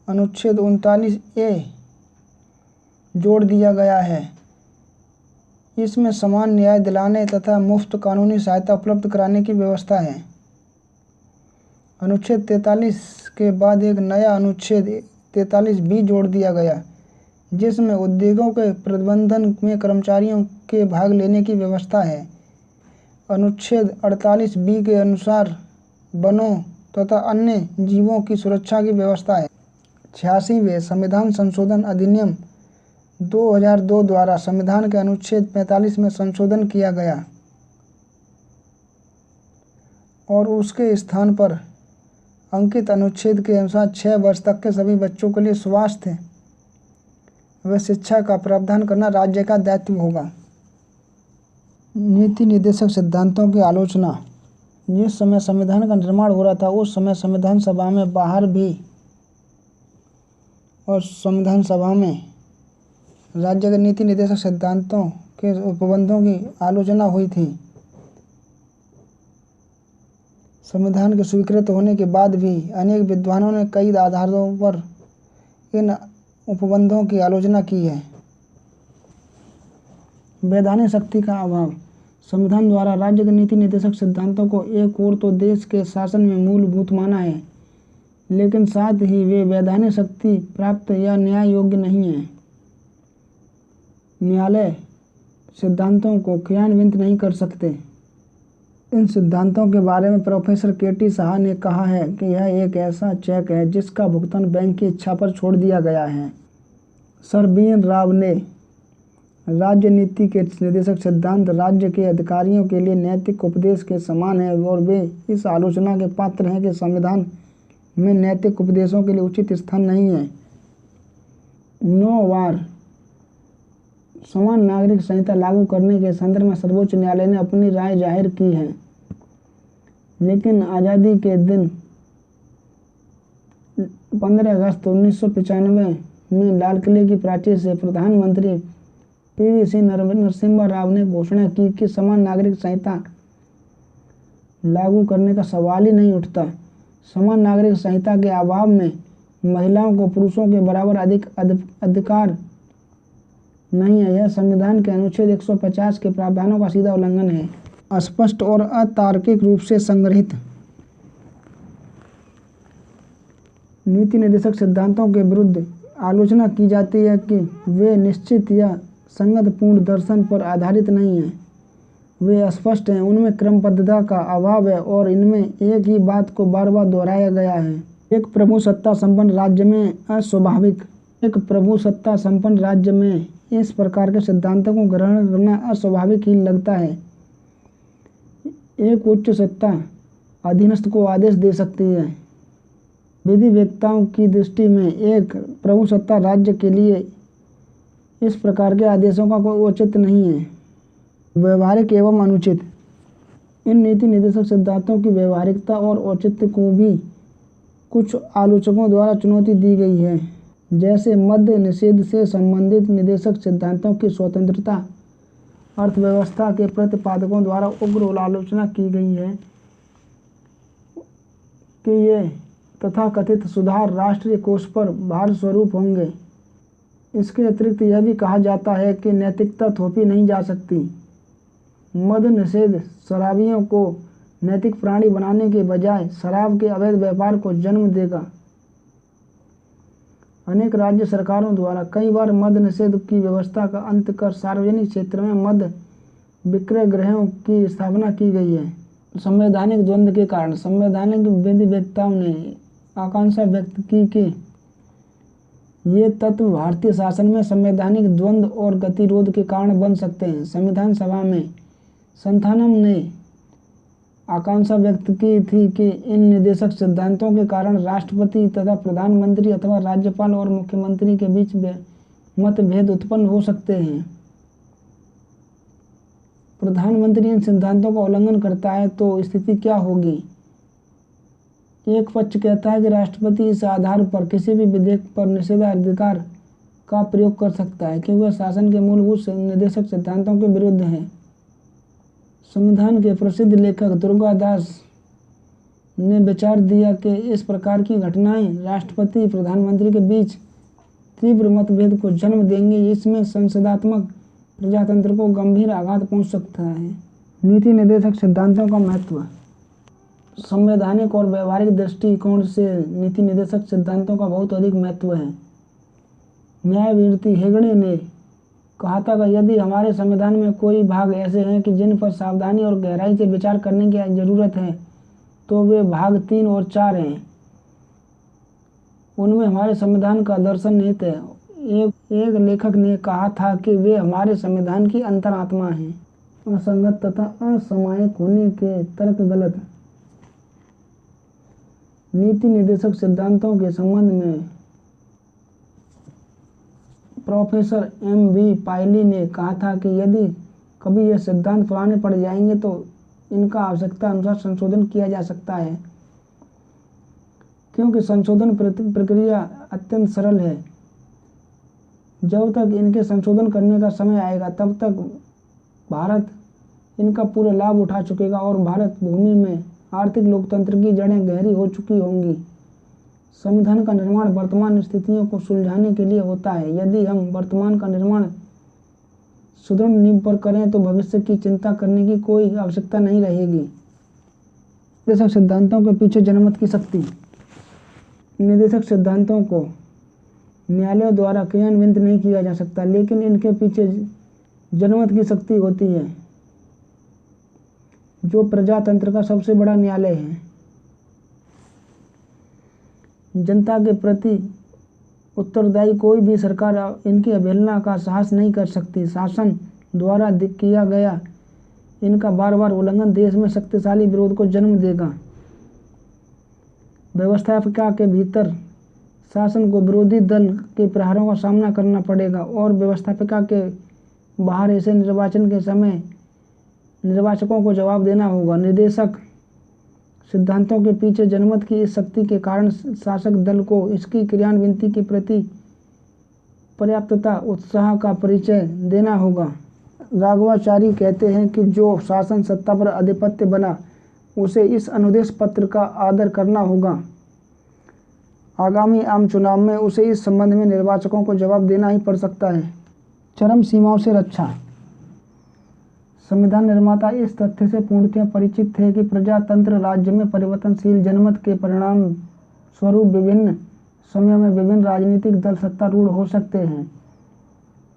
अनुच्छेद 39A जोड़ दिया गया है। इसमें समान न्याय दिलाने तथा मुफ्त कानूनी सहायता उपलब्ध कराने की व्यवस्था है। अनुच्छेद 43 के बाद एक नया अनुच्छेद 43B जोड़ दिया गया, जिसमें उद्योगों के प्रबंधन में कर्मचारियों के भाग लेने की व्यवस्था है। अनुच्छेद 48B के अनुसार वनों तथा अन्य जीवों की सुरक्षा की व्यवस्था है। 86वें संविधान संशोधन अधिनियम 2002 द्वारा संविधान के अनुच्छेद 45 में संशोधन किया गया और उसके स्थान पर अंकित अनुच्छेद के अनुसार 6 वर्ष तक के सभी बच्चों के लिए स्वास्थ्य व शिक्षा का प्रावधान करना राज्य का दायित्व होगा। नीति निर्देशक सिद्धांतों की आलोचना। जिस समय संविधान का निर्माण हो रहा था उस समय संविधान सभा में बाहर भी और संविधान सभा में राज्य के नीति निर्देशक सिद्धांतों के उपबंधों की आलोचना हुई थी। संविधान के स्वीकृत होने के बाद भी अनेक विद्वानों ने कई आधारों पर इन उपबंधों की आलोचना की है। वैधानिक शक्ति का अभाव। संविधान द्वारा राज्य के नीति निर्देशक सिद्धांतों को एक ओर तो देश के शासन में मूलभूत माना है, लेकिन साथ ही वे वैधानिक शक्ति प्राप्त या न्याय योग्य नहीं हैं। न्यायालय सिद्धांतों को क्रियान्वित नहीं कर सकते। इन सिद्धांतों के बारे में प्रोफेसर के.टी. साहा ने कहा है कि यह एक ऐसा चेक है जिसका भुगतान बैंक की इच्छा पर छोड़ दिया गया है। Sir BN. राव ने राज्य नीति के निर्देशक सिद्धांत राज्य के अधिकारियों के लिए नैतिक उपदेश के समान है और वे इस आलोचना के पात्र हैं कि संविधान में नैतिक उपदेशों के लिए उचित स्थान नहीं है। 9 बार समान नागरिक संहिता लागू करने के संदर्भ में सर्वोच्च न्यायालय ने अपनी राय जाहिर की है, लेकिन आज़ादी के दिन 15 अगस्त 1995 में लाल किले की प्राचीर से प्रधानमंत्री पी.वी. नरसिम्हा राव ने घोषणा की कि समान नागरिक संहिता लागू करने का सवाल ही नहीं उठता। समान नागरिक संहिता के अभाव में महिलाओं को पुरुषों के बराबर अधिकार नहीं है। यह संविधान के अनुच्छेद 150 के प्रावधानों का सीधा उल्लंघन है। स्पष्ट और अतार्किक रूप से संग्रहित नीति निर्देशक सिद्धांतों के विरुद्ध आलोचना की जाती है कि वे निश्चित या संगत पूर्ण दर्शन पर आधारित नहीं हैं। वे अस्पष्ट हैं, उनमें क्रमबद्धता का अभाव है और इनमें एक ही बात को बार बार दोहराया गया है। एक प्रभु सत्ता संपन्न राज्य में इस प्रकार के सिद्धांतों को ग्रहण करना अस्वाभाविक ही लगता है। एक उच्च सत्ता अधीनस्थ को आदेश दे सकती है। विधि वेत्ताओं की दृष्टि में एक प्रभु सत्ता राज्य के लिए इस प्रकार के आदेशों का कोई औचित्य नहीं है। व्यवहारिक एवं अनुचित इन नीति निर्देशक सिद्धांतों की व्यवहारिकता और औचित्य को भी कुछ आलोचकों द्वारा चुनौती दी गई है। जैसे मद्य निषेध से संबंधित निर्देशक सिद्धांतों की स्वतंत्रता अर्थव्यवस्था के प्रतिपादकों द्वारा उग्र आलोचना की गई है कि ये तथाकथित सुधार राष्ट्रीय कोष पर भार स्वरूप होंगे। इसके अतिरिक्त यह भी कहा जाता है कि नैतिकता थोपी नहीं जा सकती। मद्य निषेध शराबियों को नैतिक प्राणी बनाने के बजाय शराब के अवैध व्यापार को जन्म देगा। अनेक राज्य सरकारों द्वारा कई बार मद्य निषेध की व्यवस्था का अंत कर सार्वजनिक क्षेत्र में मद्य विक्रय गृहों की स्थापना की गई है। संवैधानिक द्वंद्व के कारण संवैधानिक विधि वेत्ताओं ने आकांक्षा व्यक्त की कि ये तत्व भारतीय शासन में संवैधानिक द्वंद्व और गतिरोध के कारण बन सकते हैं। संविधान सभा में संथानम ने आकांक्षा व्यक्त की थी कि इन निर्देशक सिद्धांतों के कारण राष्ट्रपति तथा प्रधानमंत्री अथवा राज्यपाल और मुख्यमंत्री के बीच मतभेद उत्पन्न हो सकते हैं। प्रधानमंत्री इन सिद्धांतों का उल्लंघन करता है तो स्थिति क्या होगी? एक पक्ष कहता है कि राष्ट्रपति इस आधार पर किसी भी विधेयक पर निषेधाधिकार का प्रयोग कर सकता है कि वह शासन के मूलभूत निर्देशक सिद्धांतों के विरुद्ध है। संविधान के प्रसिद्ध लेखक दुर्गादास ने विचार दिया कि इस प्रकार की घटनाएं राष्ट्रपति प्रधानमंत्री के बीच तीव्र मतभेद को जन्म देंगी। इसमें संसदात्मक प्रजातंत्र को गंभीर आघात पहुंच सकता है। नीति निर्देशक सिद्धांतों का महत्व। संवैधानिक और व्यवहारिक दृष्टिकोण से नीति निर्देशक सिद्धांतों का बहुत अधिक महत्व है। न्यायमूर्ति हेगड़े ने कहा था कि यदि हमारे संविधान में कोई भाग ऐसे हैं कि जिन पर सावधानी और गहराई से विचार करने की जरूरत है तो वे भाग 3 और 4 हैं। उनमें हमारे संविधान का दर्शन निहित है। एक लेखक ने कहा था कि वे हमारे संविधान की अंतरात्मा हैं। असंगत तथा असामयिक होने के तर्क गलत। नीति निर्देशक सिद्धांतों के संबंध में प्रोफेसर M.V. पायली ने कहा था कि यदि कभी यह सिद्धांत पुराने पड़ जाएंगे तो इनका आवश्यकता अनुसार संशोधन किया जा सकता है, क्योंकि संशोधन प्रक्रिया अत्यंत सरल है। जब तक इनके संशोधन करने का समय आएगा तब तक भारत इनका पूरा लाभ उठा चुकेगा और भारत भूमि में आर्थिक लोकतंत्र की जड़ें गहरी हो चुकी होंगी। संविधान का निर्माण वर्तमान स्थितियों को सुलझाने के लिए होता है। यदि हम वर्तमान का निर्माण सुदृढ़ नींव पर करें तो भविष्य की चिंता करने की कोई आवश्यकता नहीं रहेगी। निर्देशक सिद्धांतों के पीछे जनमत की शक्ति। निदेशक सिद्धांतों को न्यायालयों द्वारा क्रियान्वित नहीं किया जा सकता, लेकिन इनके पीछे जनमत की शक्ति होती है, जो प्रजातंत्र का सबसे बड़ा न्यायालय है। जनता के प्रति उत्तरदायी कोई भी सरकार इनकी अवहेलना का साहस नहीं कर सकती। शासन द्वारा किया गया इनका बार बार उल्लंघन देश में शक्तिशाली विरोध को जन्म देगा। व्यवस्थापिका के भीतर शासन को विरोधी दल के प्रहारों का सामना करना पड़ेगा और व्यवस्थापिका के बाहर ऐसे निर्वाचन के समय निर्वाचकों को जवाब देना होगा। निदेशक सिद्धांतों के पीछे जनमत की इस शक्ति के कारण शासक दल को इसकी क्रियान्विति के प्रति पर्याप्तता उत्साह का परिचय देना होगा। राघवाचारी कहते हैं कि जो शासन सत्ता पर आधिपत्य बना उसे इस अनुदेश पत्र का आदर करना होगा। आगामी आम चुनाव में उसे इस संबंध में निर्वाचकों को जवाब देना ही पड़ सकता है। चरम सीमाओं से रक्षा। संविधान निर्माता इस तथ्य से पूर्णतः परिचित थे कि प्रजातंत्र राज्य में परिवर्तनशील जनमत के परिणाम स्वरूप विभिन्न समयों में विभिन्न राजनीतिक दल सत्तारूढ़ हो सकते हैं।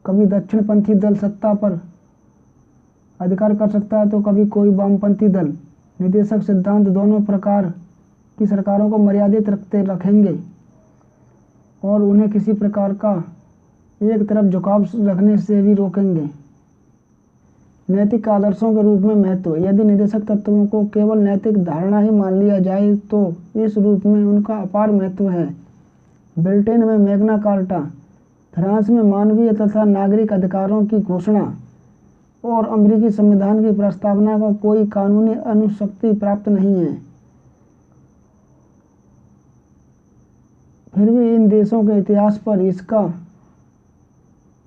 कभी दक्षिणपंथी दल सत्ता पर अधिकार कर सकता है तो कभी कोई वामपंथी दल। निदेशक सिद्धांत दोनों प्रकार की सरकारों को मर्यादित रखेंगे और उन्हें किसी प्रकार का एक तरफ झुकाव रखने से भी रोकेंगे। नैतिक आदर्शों के रूप में महत्व। यदि निदेशक तत्वों को केवल नैतिक धारणा ही मान लिया जाए तो इस रूप में उनका अपार महत्व है। ब्रिटेन में मैग्ना कार्टा, फ्रांस में मानवीय तथा नागरिक अधिकारों की घोषणा और अमेरिकी संविधान की प्रस्तावना को कोई कानूनी अनुशक्ति प्राप्त नहीं है। फिर भी इन देशों के इतिहास पर इसका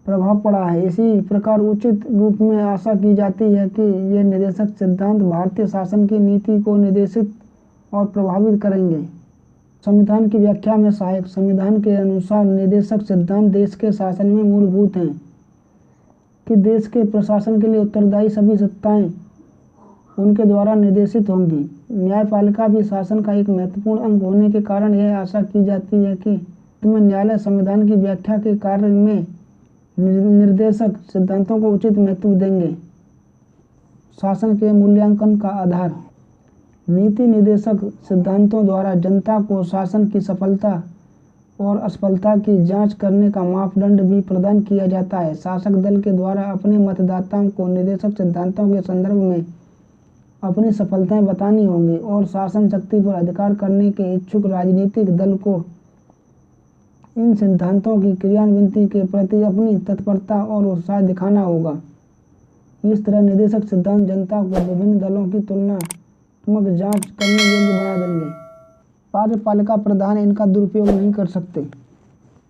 प्रभाव पड़ा है। इसी प्रकार उचित रूप में आशा की जाती है कि ये निदेशक सिद्धांत भारतीय शासन की नीति को निर्देशित और प्रभावित करेंगे। संविधान की व्याख्या में सहायक। संविधान के अनुसार निदेशक सिद्धांत देश के शासन में मूलभूत हैं कि देश के प्रशासन के लिए उत्तरदायी सभी सत्ताएं उनके द्वारा निर्देशित होंगी। न्यायपालिका भी शासन का एक महत्वपूर्ण अंग होने के कारण यह आशा की जाती है कि इसमें न्यायालय संविधान की व्याख्या के कार्य में निर्देशक सिद्धांतों को उचित महत्व देंगे। शासन के मूल्यांकन का आधार। नीति निदेशक सिद्धांतों द्वारा जनता को शासन की सफलता और असफलता की जांच करने का मापदंड भी प्रदान किया जाता है। शासक दल के द्वारा अपने मतदाताओं को निदेशक सिद्धांतों के संदर्भ में अपनी सफलताएं बतानी होंगी और शासन शक्ति पर अधिकार करने के इच्छुक राजनीतिक दल को इन सिद्धांतों की क्रियान्विति के प्रति अपनी तत्परता और उत्साह दिखाना होगा। इस तरह निदेशक सिद्धांत जनता को विभिन्न दलों की तुलनात्मक जांच करने योग्य बना देंगे। कार्यपालिका प्रधान इनका दुरुपयोग नहीं कर सकते।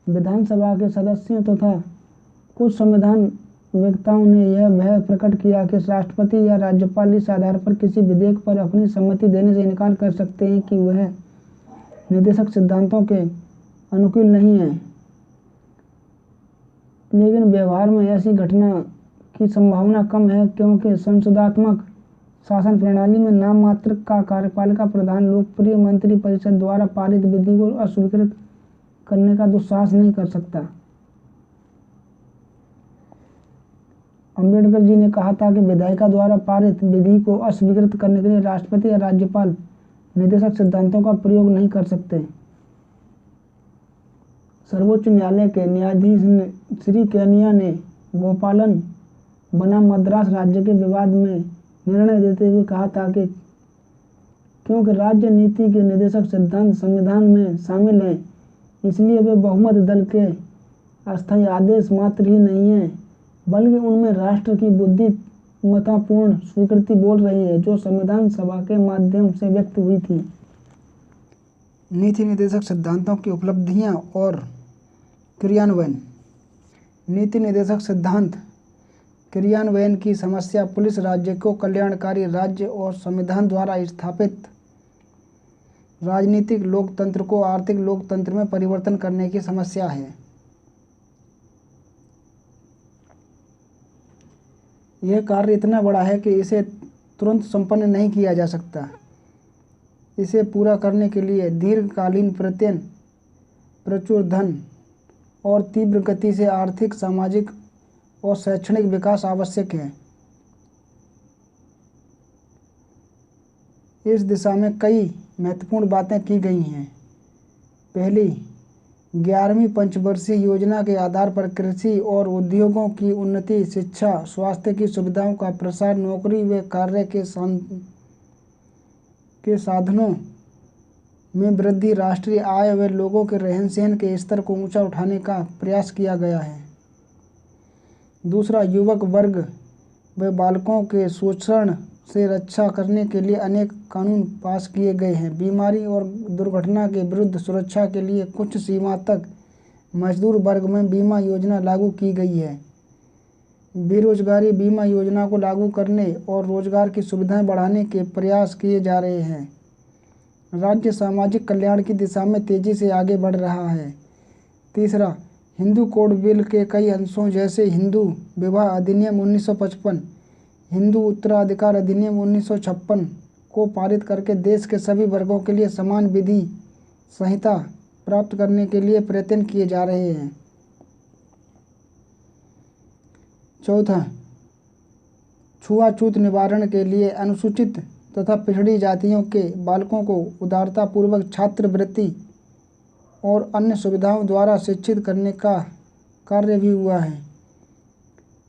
विधानसभा के सदस्यों तथा कुछ संविधान वक्ताओं ने यह भय प्रकट किया कि राष्ट्रपति या राज्यपाल इस आधार पर किसी विधेयक पर अपनी सहमति देने से इनकार कर सकते हैं कि वह निदेशक सिद्धांतों के अनुकूल नहीं है। लेकिन व्यवहार में ऐसी घटना की संभावना कम है क्योंकि संसदात्मक शासन प्रणाली में नाम मात्र का कार्यपालिका प्रधान लोकप्रिय मंत्री परिषद द्वारा पारित विधि को अस्वीकृत करने का दुस्साहस नहीं कर सकता। अम्बेडकर जी ने कहा था कि विधायिका द्वारा पारित विधि को अस्वीकृत करने के लिए राष्ट्रपति या राज्यपाल निदेशक सिद्धांतों का प्रयोग नहीं कर सकते। सर्वोच्च न्यायालय के न्यायाधीश श्री केनिया ने गोपालन बनाम मद्रास राज्य के विवाद में निर्णय देते हुए कहा था कि क्योंकि राज्य नीति के निदेशक सिद्धांत संविधान में शामिल हैं, इसलिए वे बहुमत दल के अस्थायी आदेश मात्र ही नहीं हैं, बल्कि उनमें राष्ट्र की बुद्धिमत्तापूर्ण स्वीकृति बोल रही है जो संविधान सभा के माध्यम से व्यक्त हुई थी। नीति निदेशक सिद्धांतों की उपलब्धियां और क्रियान्वयन। नीति निदेशक सिद्धांत क्रियान्वयन की समस्या पुलिस राज्य को कल्याणकारी राज्य और संविधान द्वारा स्थापित राजनीतिक लोकतंत्र को आर्थिक लोकतंत्र में परिवर्तन करने की समस्या है। यह कार्य इतना बड़ा है कि इसे तुरंत संपन्न नहीं किया जा सकता। इसे पूरा करने के लिए दीर्घकालीन प्रयत्न प्रचुर धन और तीव्र गति से आर्थिक, सामाजिक और शैक्षणिक विकास आवश्यक है। इस दिशा में कई महत्वपूर्ण बातें की गई हैं। पहली, 11वीं पंचवर्षीय योजना के आधार पर कृषि और उद्योगों की उन्नति, शिक्षा, स्वास्थ्य की सुविधाओं का प्रसार, नौकरी व कार्य के साधनों में वृद्धि, राष्ट्रीय आय व लोगों के रहन सहन के स्तर को ऊंचा उठाने का प्रयास किया गया है। दूसरा, युवक वर्ग व बालकों के शोषण से रक्षा करने के लिए अनेक कानून पास किए गए हैं। बीमारी और दुर्घटना के विरुद्ध सुरक्षा के लिए कुछ सीमा तक मजदूर वर्ग में बीमा योजना लागू की गई है। बेरोजगारी बीमा योजना को लागू करने और रोजगार की सुविधाएं बढ़ाने के प्रयास किए जा रहे हैं। राज्य सामाजिक कल्याण की दिशा में तेजी से आगे बढ़ रहा है। तीसरा, हिंदू कोड बिल के कई अंशों जैसे हिंदू विवाह अधिनियम 1955, हिंदू उत्तराधिकार अधिनियम 1956 को पारित करके देश के सभी वर्गों के लिए समान विधि संहिता प्राप्त करने के लिए प्रयत्न किए जा रहे हैं। चौथा, छुआछूत निवारण के लिए अनुसूचित तथा पिछड़ी जातियों के बालकों को उदारतापूर्वक छात्रवृत्ति और अन्य सुविधाओं द्वारा शिक्षित करने का कार्य भी हुआ है।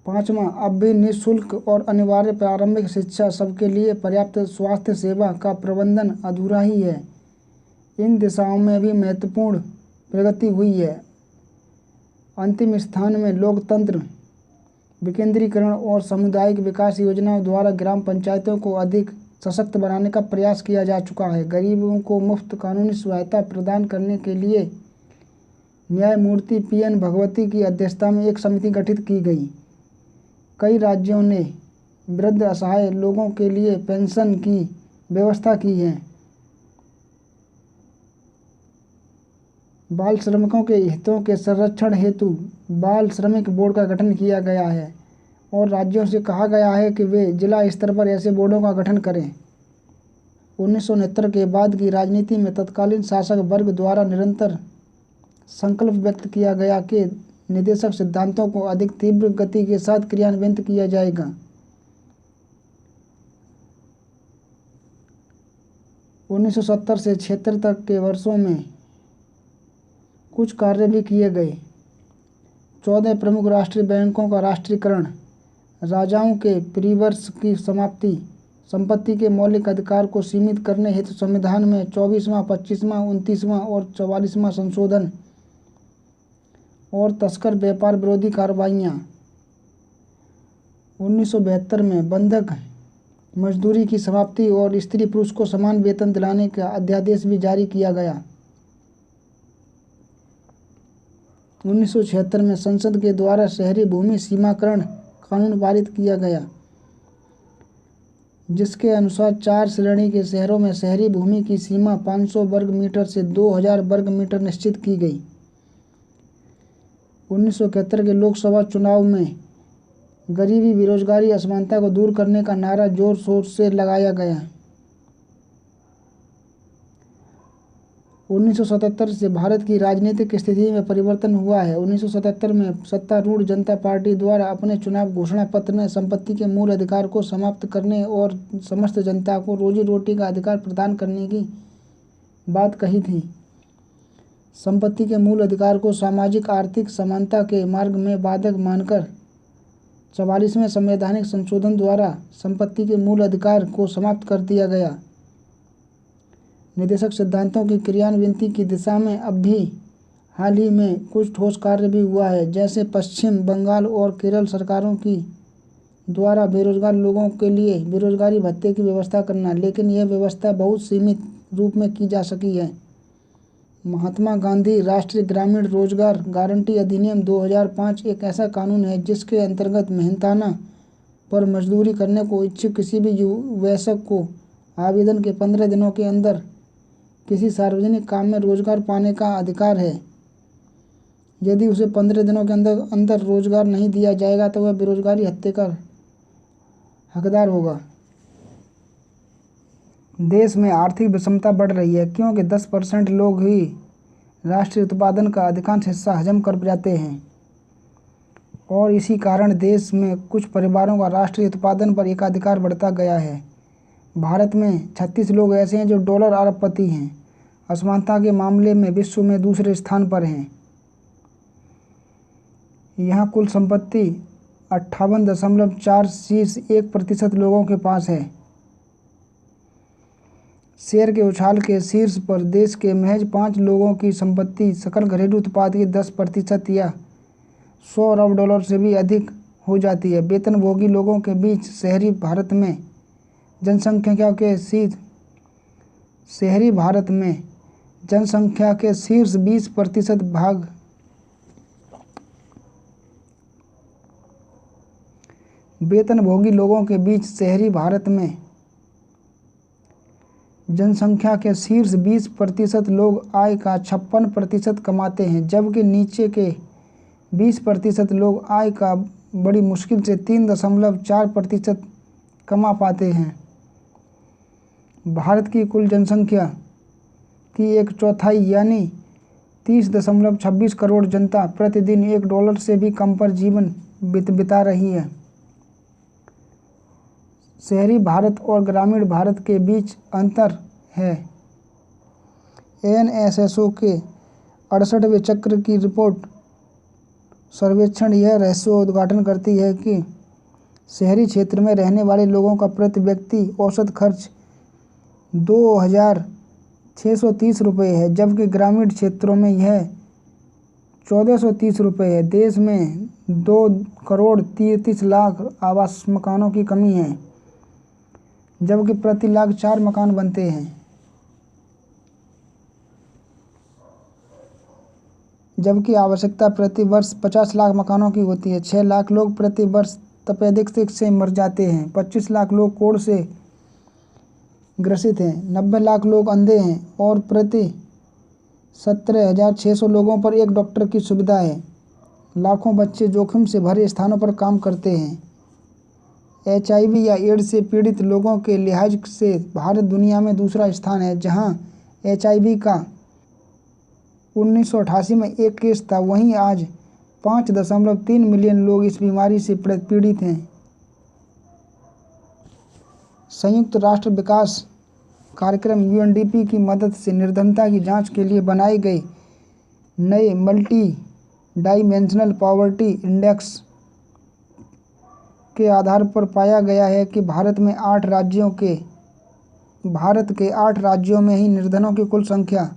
पाँचवां, अब भी निःशुल्क और अनिवार्य प्रारंभिक शिक्षा सबके लिए पर्याप्त स्वास्थ्य सेवा का प्रबंधन अधूरा ही है। इन दिशाओं में भी महत्वपूर्ण प्रगति हुई है। अंतिम स्थान में लोकतंत्र, विकेंद्रीकरण और सामुदायिक विकास योजनाओं द्वारा ग्राम पंचायतों को अधिक सशक्त बनाने का प्रयास किया जा चुका है। गरीबों को मुफ्त कानूनी सहायता प्रदान करने के लिए न्यायमूर्ति PN भगवती की अध्यक्षता में एक समिति गठित की गई। कई राज्यों ने वृद्ध असहाय लोगों के लिए पेंशन की व्यवस्था की है। बाल श्रमिकों के हितों के संरक्षण हेतु बाल श्रमिक बोर्ड का गठन किया गया है और राज्यों से कहा गया है कि वे जिला स्तर पर ऐसे बोर्डों का गठन करें। 1969 के बाद की राजनीति में तत्कालीन शासक वर्ग द्वारा निरंतर संकल्प व्यक्त किया गया कि निर्देशक सिद्धांतों को अधिक तीव्र गति के साथ क्रियान्वित किया जाएगा। 1970 से 76 तक के वर्षों में कुछ कार्य भी किए गए। 14 प्रमुख राष्ट्रीय बैंकों का राष्ट्रीयकरण, राजाओं के परिवर्ष की समाप्ति, संपत्ति के मौलिक अधिकार को सीमित करने हेतु संविधान में 24वां, 25वां, 29वां और 44वां संशोधन और तस्कर व्यापार विरोधी कार्रवाइयाँ। 1972 में बंधक मजदूरी की समाप्ति और स्त्री पुरुष को समान वेतन दिलाने का अध्यादेश भी जारी किया गया। 1976 में संसद के द्वारा शहरी भूमि सीमाकरण कानून पारित किया गया, जिसके अनुसार 4 श्रेणी के शहरों में शहरी भूमि की सीमा 500 वर्ग मीटर से 2000 वर्ग मीटर निश्चित की गई। 1971 के लोकसभा चुनाव में गरीबी, बेरोजगारी, असमानता को दूर करने का नारा जोर शोर से लगाया गया। 1977 से भारत की राजनीतिक स्थिति में परिवर्तन हुआ है। 1977 में सत्तारूढ़ जनता पार्टी द्वारा अपने चुनाव घोषणा पत्र में संपत्ति के मूल अधिकार को समाप्त करने और समस्त जनता को रोजी रोटी का अधिकार प्रदान करने की बात कही थी। संपत्ति के मूल अधिकार को सामाजिक आर्थिक समानता के मार्ग में बाधक मानकर 44वें संवैधानिक संशोधन द्वारा संपत्ति के मूल अधिकार को समाप्त कर दिया गया। निर्देशक सिद्धांतों की क्रियान्विति की दिशा में अब भी हाल ही में कुछ ठोस कार्य भी हुआ है, जैसे पश्चिम बंगाल और केरल सरकारों की द्वारा बेरोजगार लोगों के लिए बेरोजगारी भत्ते की व्यवस्था करना, लेकिन यह व्यवस्था बहुत सीमित रूप में की जा सकी है। महात्मा गांधी राष्ट्रीय ग्रामीण रोजगार गारंटी अधिनियम 2005 एक ऐसा कानून है जिसके अंतर्गत मेहनताना पर मजदूरी करने को इच्छुक किसी भी वयस्क को आवेदन के 15 दिनों के अंदर किसी सार्वजनिक काम में रोजगार पाने का अधिकार है। यदि उसे 15 दिनों के अंदर रोजगार नहीं दिया जाएगा तो वह बेरोजगारी भत्ते का हकदार होगा। देश में आर्थिक विषमता बढ़ रही है क्योंकि 10% लोग ही राष्ट्रीय उत्पादन का अधिकांश हिस्सा हजम कर जाते हैं और इसी कारण देश में कुछ परिवारों का राष्ट्रीय उत्पादन पर एकाधिकार बढ़ता गया है। भारत में 36 लोग ऐसे हैं जो डॉलर अरबपति हैं। असमानता के मामले में विश्व में दूसरे स्थान पर हैं। यहाँ कुल संपत्ति 58.4 लोगों के पास है। शेयर के उछाल के शीर्ष पर देश के महज 5 लोगों की संपत्ति सकल घरेलू उत्पाद की 10% या $100 अरब से भी अधिक हो जाती है। वेतनभोगी लोगों के बीच शहरी भारत में जनसंख्या के शीर्ष 20% भाग वेतनभोगी लोगों के बीच शहरी भारत में जनसंख्या के शीर्ष 20% लोग आय का 56% कमाते हैं, जबकि नीचे के 20% लोग आय का बड़ी मुश्किल से 3.4% कमा पाते हैं। भारत की कुल जनसंख्या की 1/4 यानी 30.26 करोड़ जनता प्रतिदिन $1 से भी कम पर जीवन बिता रही है। शहरी भारत और ग्रामीण भारत के बीच अंतर है। एनएसएसओ के 68वें चक्र की रिपोर्ट सर्वेक्षण यह रहस्य उद्घाटन करती है कि शहरी क्षेत्र में रहने वाले लोगों का प्रति व्यक्ति औसत खर्च ₹2,630 है, जबकि ग्रामीण क्षेत्रों में यह ₹1,430 है। देश में 2,33,00,000 आवास मकानों की कमी है, जबकि प्रति लाख 4 मकान बनते हैं। जबकि आवश्यकता प्रति वर्ष 50 लाख मकानों की होती है। 6 लाख लोग प्रति वर्ष तपेदिक से मर जाते हैं। 25 लाख लोग कोढ़ से ग्रसित हैं। 90 लाख लोग अंधे हैं और प्रति 17,600 लोगों पर एक डॉक्टर की सुविधा है। लाखों बच्चे जोखिम से भरे स्थानों पर काम करते हैं। HIV या एड्स से पीड़ित लोगों के लिहाज से भारत दुनिया में दूसरा स्थान है। जहां HIV का 1988 में 1 केस था, वहीं आज 5.3 मिलियन लोग इस बीमारी से पीड़ित हैं। संयुक्त राष्ट्र विकास कार्यक्रम UNDP की मदद से निर्धनता की जांच के लिए बनाए गए नए मल्टी डाइमेंशनल पॉवर्टी इंडेक्स के आधार पर पाया गया है कि भारत के 8 राज्यों में ही निर्धनों की कुल संख्या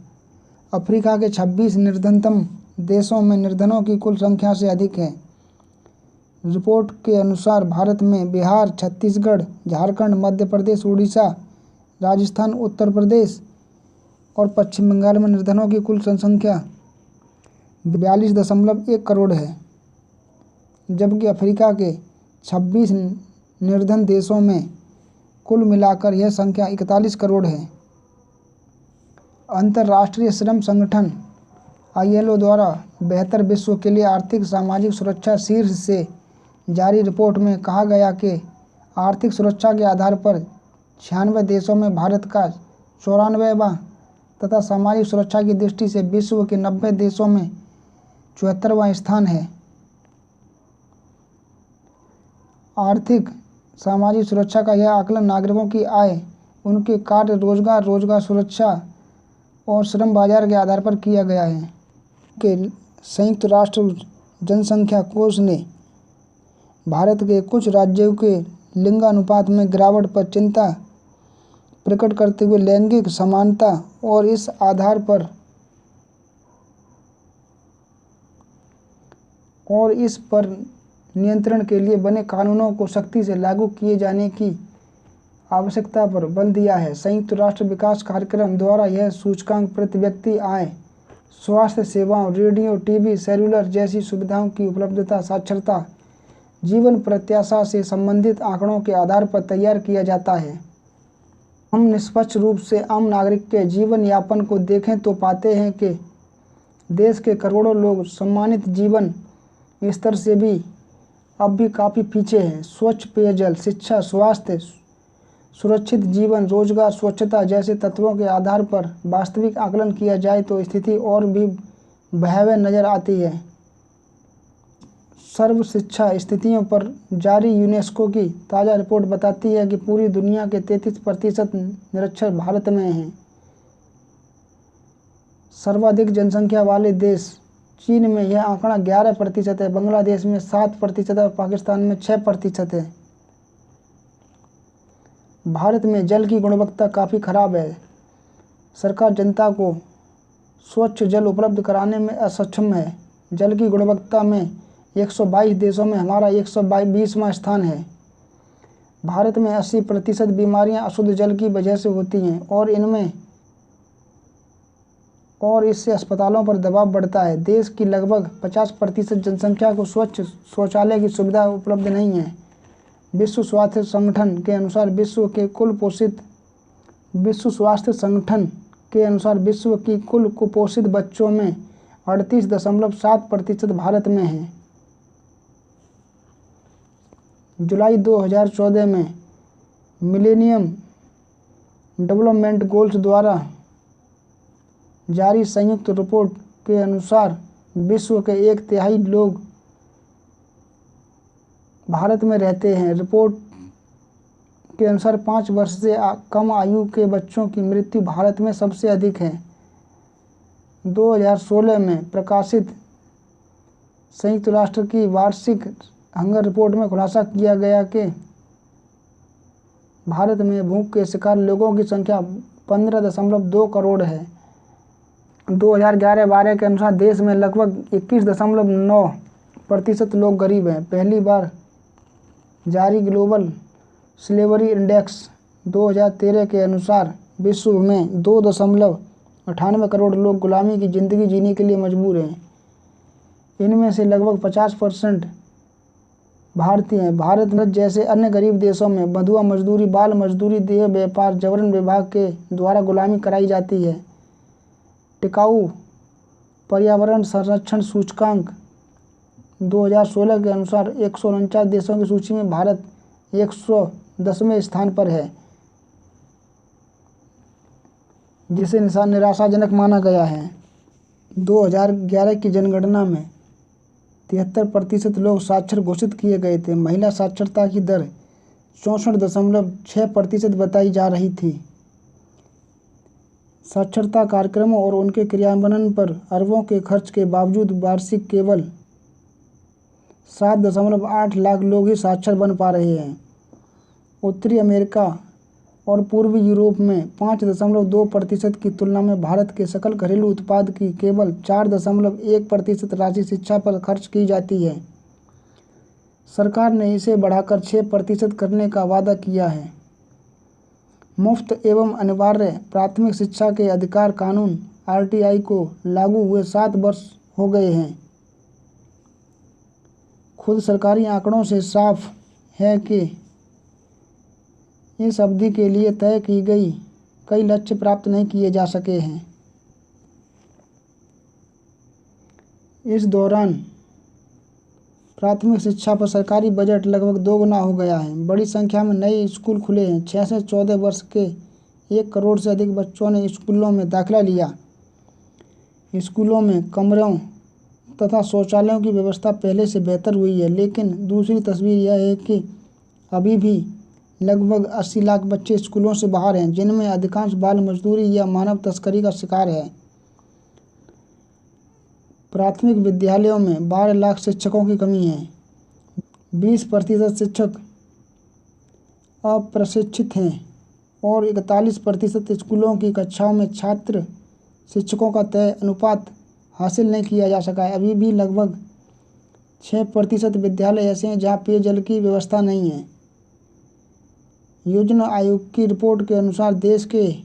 अफ्रीका के 26 निर्धनतम देशों में निर्धनों की कुल संख्या से अधिक है। रिपोर्ट के अनुसार भारत में बिहार, छत्तीसगढ़, झारखंड, मध्य प्रदेश, उड़ीसा, राजस्थान, उत्तर प्रदेश और पश्चिम बंगाल में निर्धनों की कुल जनसंख्या 42.1 करोड़ है, जबकि अफ्रीका के 26 निर्धन देशों में कुल मिलाकर यह संख्या 41 करोड़ है। अंतर्राष्ट्रीय श्रम संगठन ILO द्वारा बेहतर विश्व के लिए आर्थिक सामाजिक सुरक्षा शीर्ष से जारी रिपोर्ट में कहा गया कि आर्थिक सुरक्षा के आधार पर 96 देशों में भारत का 94वां तथा सामाजिक सुरक्षा की दृष्टि से विश्व के 90 देशों में 74वां स्थान है। आर्थिक सामाजिक सुरक्षा का यह आकलन नागरिकों की आय, उनके कार्य, रोजगार सुरक्षा और श्रम बाजार के आधार पर किया गया है। के संयुक्त राष्ट्र जनसंख्या कोष ने भारत के कुछ राज्यों के लिंगानुपात में गिरावट पर चिंता प्रकट करते हुए लैंगिक समानता और इस पर नियंत्रण के लिए बने कानूनों को सख्ती से लागू किए जाने की आवश्यकता पर बल दिया है। संयुक्त राष्ट्र विकास कार्यक्रम द्वारा यह सूचकांक प्रति व्यक्ति आय, स्वास्थ्य सेवाओं, रेडियो, टीवी, सेलुलर जैसी सुविधाओं की उपलब्धता, साक्षरता, जीवन प्रत्याशा से संबंधित आंकड़ों के आधार पर तैयार किया जाता है। हम निष्पक्ष रूप से आम नागरिक के जीवन यापन को देखें तो पाते हैं कि देश के करोड़ों लोग सम्मानित जीवन स्तर से भी अब भी काफ़ी पीछे हैं। स्वच्छ पेयजल, शिक्षा, स्वास्थ्य, सुरक्षित जीवन, रोजगार, स्वच्छता जैसे तत्वों के आधार पर वास्तविक आकलन किया जाए तो स्थिति और भी भयावह नज़र आती है। सर्व शिक्षा स्थितियों पर जारी यूनेस्को की ताज़ा रिपोर्ट बताती है कि पूरी दुनिया के 33% निरक्षर भारत में हैं। सर्वाधिक जनसंख्या वाले देश चीन में यह आंकड़ा 11% है, बांग्लादेश में 7% और पाकिस्तान में 6% है। भारत में जल की गुणवत्ता काफ़ी खराब है। सरकार जनता को स्वच्छ जल उपलब्ध कराने में असक्षम है। जल की गुणवत्ता में 122 देशों में हमारा 120वां स्थान है। भारत में 80% बीमारियां अशुद्ध जल की वजह से होती हैं और इससे अस्पतालों पर दबाव बढ़ता है। देश की लगभग 50% जनसंख्या को स्वच्छ शौचालय की सुविधा उपलब्ध नहीं है। विश्व स्वास्थ्य संगठन के अनुसार विश्व की कुल कुपोषित बच्चों में 38.7% भारत में हैं। जुलाई 2014 में मिलेनियम डेवलपमेंट गोल्स द्वारा जारी संयुक्त रिपोर्ट के अनुसार विश्व के 1/3 लोग भारत में रहते हैं। रिपोर्ट के अनुसार 5 वर्ष से कम आयु के बच्चों की मृत्यु भारत में सबसे अधिक है। 2016 में प्रकाशित संयुक्त राष्ट्र की वार्षिक हंगर रिपोर्ट में खुलासा किया गया कि भारत में भूख के शिकार लोगों की संख्या 15.2 करोड़ है। 2011-12 के अनुसार देश में लगभग 21.9% लोग गरीब हैं। पहली बार जारी ग्लोबल स्लेवरी इंडेक्स 2013 के अनुसार विश्व में 2.98 करोड़ लोग गुलामी की ज़िंदगी जीने के लिए मजबूर हैं। इनमें से लगभग 50% भारतीय हैं। भारत जैसे अन्य गरीब देशों में बंधुआ मजदूरी, बाल मजदूरी, देह व्यापार, जबरन विभाग के द्वारा गुलामी कराई जाती है। टिकाऊ पर्यावरण संरक्षण सूचकांक 2016 के अनुसार 149 देशों की सूची में भारत 110वें स्थान पर है, जिसे निराशाजनक माना गया है। 2011 की जनगणना में 73% लोग साक्षर घोषित किए गए थे। महिला साक्षरता की दर 64.6% बताई जा रही थी। साक्षरता कार्यक्रमों और उनके क्रियान्वयन पर अरबों के खर्च के बावजूद वार्षिक केवल 7.8 लाख लोग ही साक्षर बन पा रहे हैं। उत्तरी अमेरिका और पूर्वी यूरोप में 5.2% की तुलना में भारत के सकल घरेलू उत्पाद की केवल 4.1% राशि शिक्षा पर खर्च की जाती है। सरकार ने इसे बढ़ाकर 6% करने का वादा किया है। मुफ्त एवं अनिवार्य प्राथमिक शिक्षा के अधिकार कानून RTI को लागू हुए 7 वर्ष हो गए हैं। खुद सरकारी आंकड़ों से साफ है कि इस अवधि के लिए तय की गई कई लक्ष्य प्राप्त नहीं किए जा सके हैं। इस दौरान प्राथमिक शिक्षा पर सरकारी बजट लगभग 2 गुना हो गया है। बड़ी संख्या में नए स्कूल खुले हैं। 6 से 14 वर्ष के 1 करोड़ से अधिक बच्चों ने स्कूलों में दाखिला लिया। स्कूलों में कमरों तथा शौचालयों की व्यवस्था पहले से बेहतर हुई है, लेकिन दूसरी तस्वीर यह है कि अभी भी लगभग 80 लाख बच्चे स्कूलों से बाहर हैं, जिनमें अधिकांश बाल मजदूरी या मानव तस्करी का शिकार है। प्राथमिक विद्यालयों में 12 लाख शिक्षकों की कमी है। 20% शिक्षक अप्रशिक्षित हैं और 41% स्कूलों की कक्षाओं में छात्र शिक्षकों का तय अनुपात हासिल नहीं किया जा सका है। अभी भी लगभग 6% विद्यालय ऐसे हैं जहां पेयजल की व्यवस्था नहीं है। योजना आयोग की रिपोर्ट के अनुसार देश के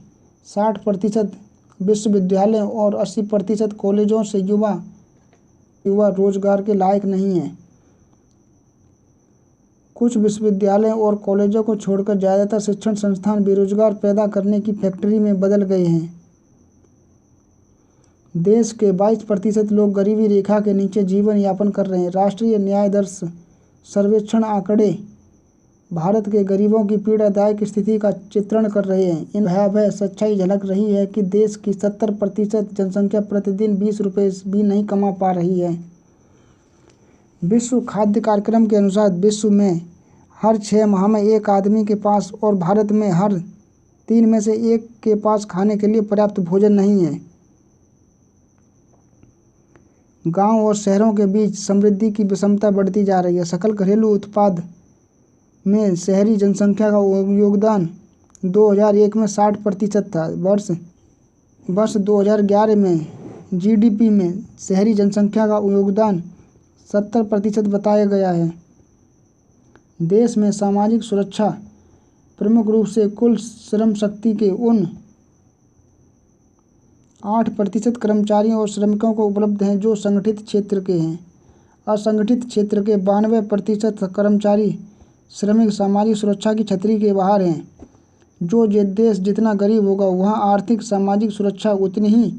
60% विश्वविद्यालयों और 80% कॉलेजों से युवा रोजगार के लायक नहीं हैं। कुछ विश्वविद्यालयों और कॉलेजों को छोड़कर ज़्यादातर शिक्षण संस्थान बेरोजगार पैदा करने की फैक्ट्री में बदल गए हैं। देश के 22% लोग गरीबी रेखा के नीचे जीवन यापन कर रहे हैं। राष्ट्रीय न्याय दर्श सर्वेक्षण आंकड़े भारत के गरीबों की पीड़ादायक स्थिति का चित्रण कर रहे हैं। इन भयावह सच्चाई झलक रही है कि देश की 70% जनसंख्या प्रतिदिन 20 रुपये भी नहीं कमा पा रही है। विश्व खाद्य कार्यक्रम के अनुसार विश्व में हर 6 माह में एक आदमी के पास और भारत में हर 3 में से एक के पास खाने के लिए पर्याप्त भोजन नहीं है। गांव और शहरों के बीच समृद्धि की विषमता बढ़ती जा रही है। सकल घरेलू उत्पाद में शहरी जनसंख्या का योगदान 2001 में 60% था। वर्ष 2011 में जीडीपी में शहरी जनसंख्या का योगदान 70% बताया गया है। देश में सामाजिक सुरक्षा प्रमुख रूप से कुल श्रम शक्ति के उन 8% कर्मचारियों और श्रमिकों को उपलब्ध हैं जो संगठित क्षेत्र के हैं। असंगठित क्षेत्र के 92% कर्मचारी श्रमिक सामाजिक सुरक्षा की छतरी के बाहर हैं। जो देश जितना गरीब होगा वहाँ आर्थिक सामाजिक सुरक्षा उतनी ही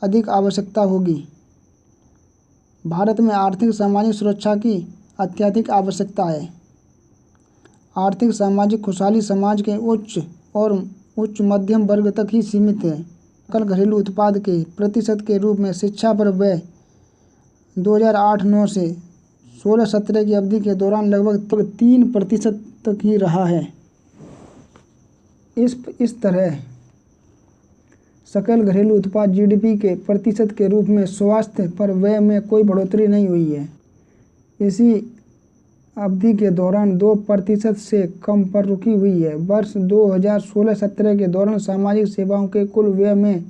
अधिक आवश्यकता होगी। भारत में आर्थिक सामाजिक सुरक्षा की अत्यधिक आवश्यकता है। आर्थिक सामाजिक खुशहाली समाज के उच्च मध्यम वर्ग तक ही सीमित है। सकल घरेलू उत्पाद के प्रतिशत के रूप में शिक्षा पर व्यय 2008-9 से 16-17 की अवधि के दौरान लगभग 3% तक ही रहा है। इस तरह सकल घरेलू उत्पाद जीडीपी के प्रतिशत के रूप में स्वास्थ्य पर व्यय में कोई बढ़ोतरी नहीं हुई है। इसी अवधि के दौरान 2% से कम पर रुकी हुई है। वर्ष 2016-17 के दौरान सामाजिक सेवाओं के कुल व्यय में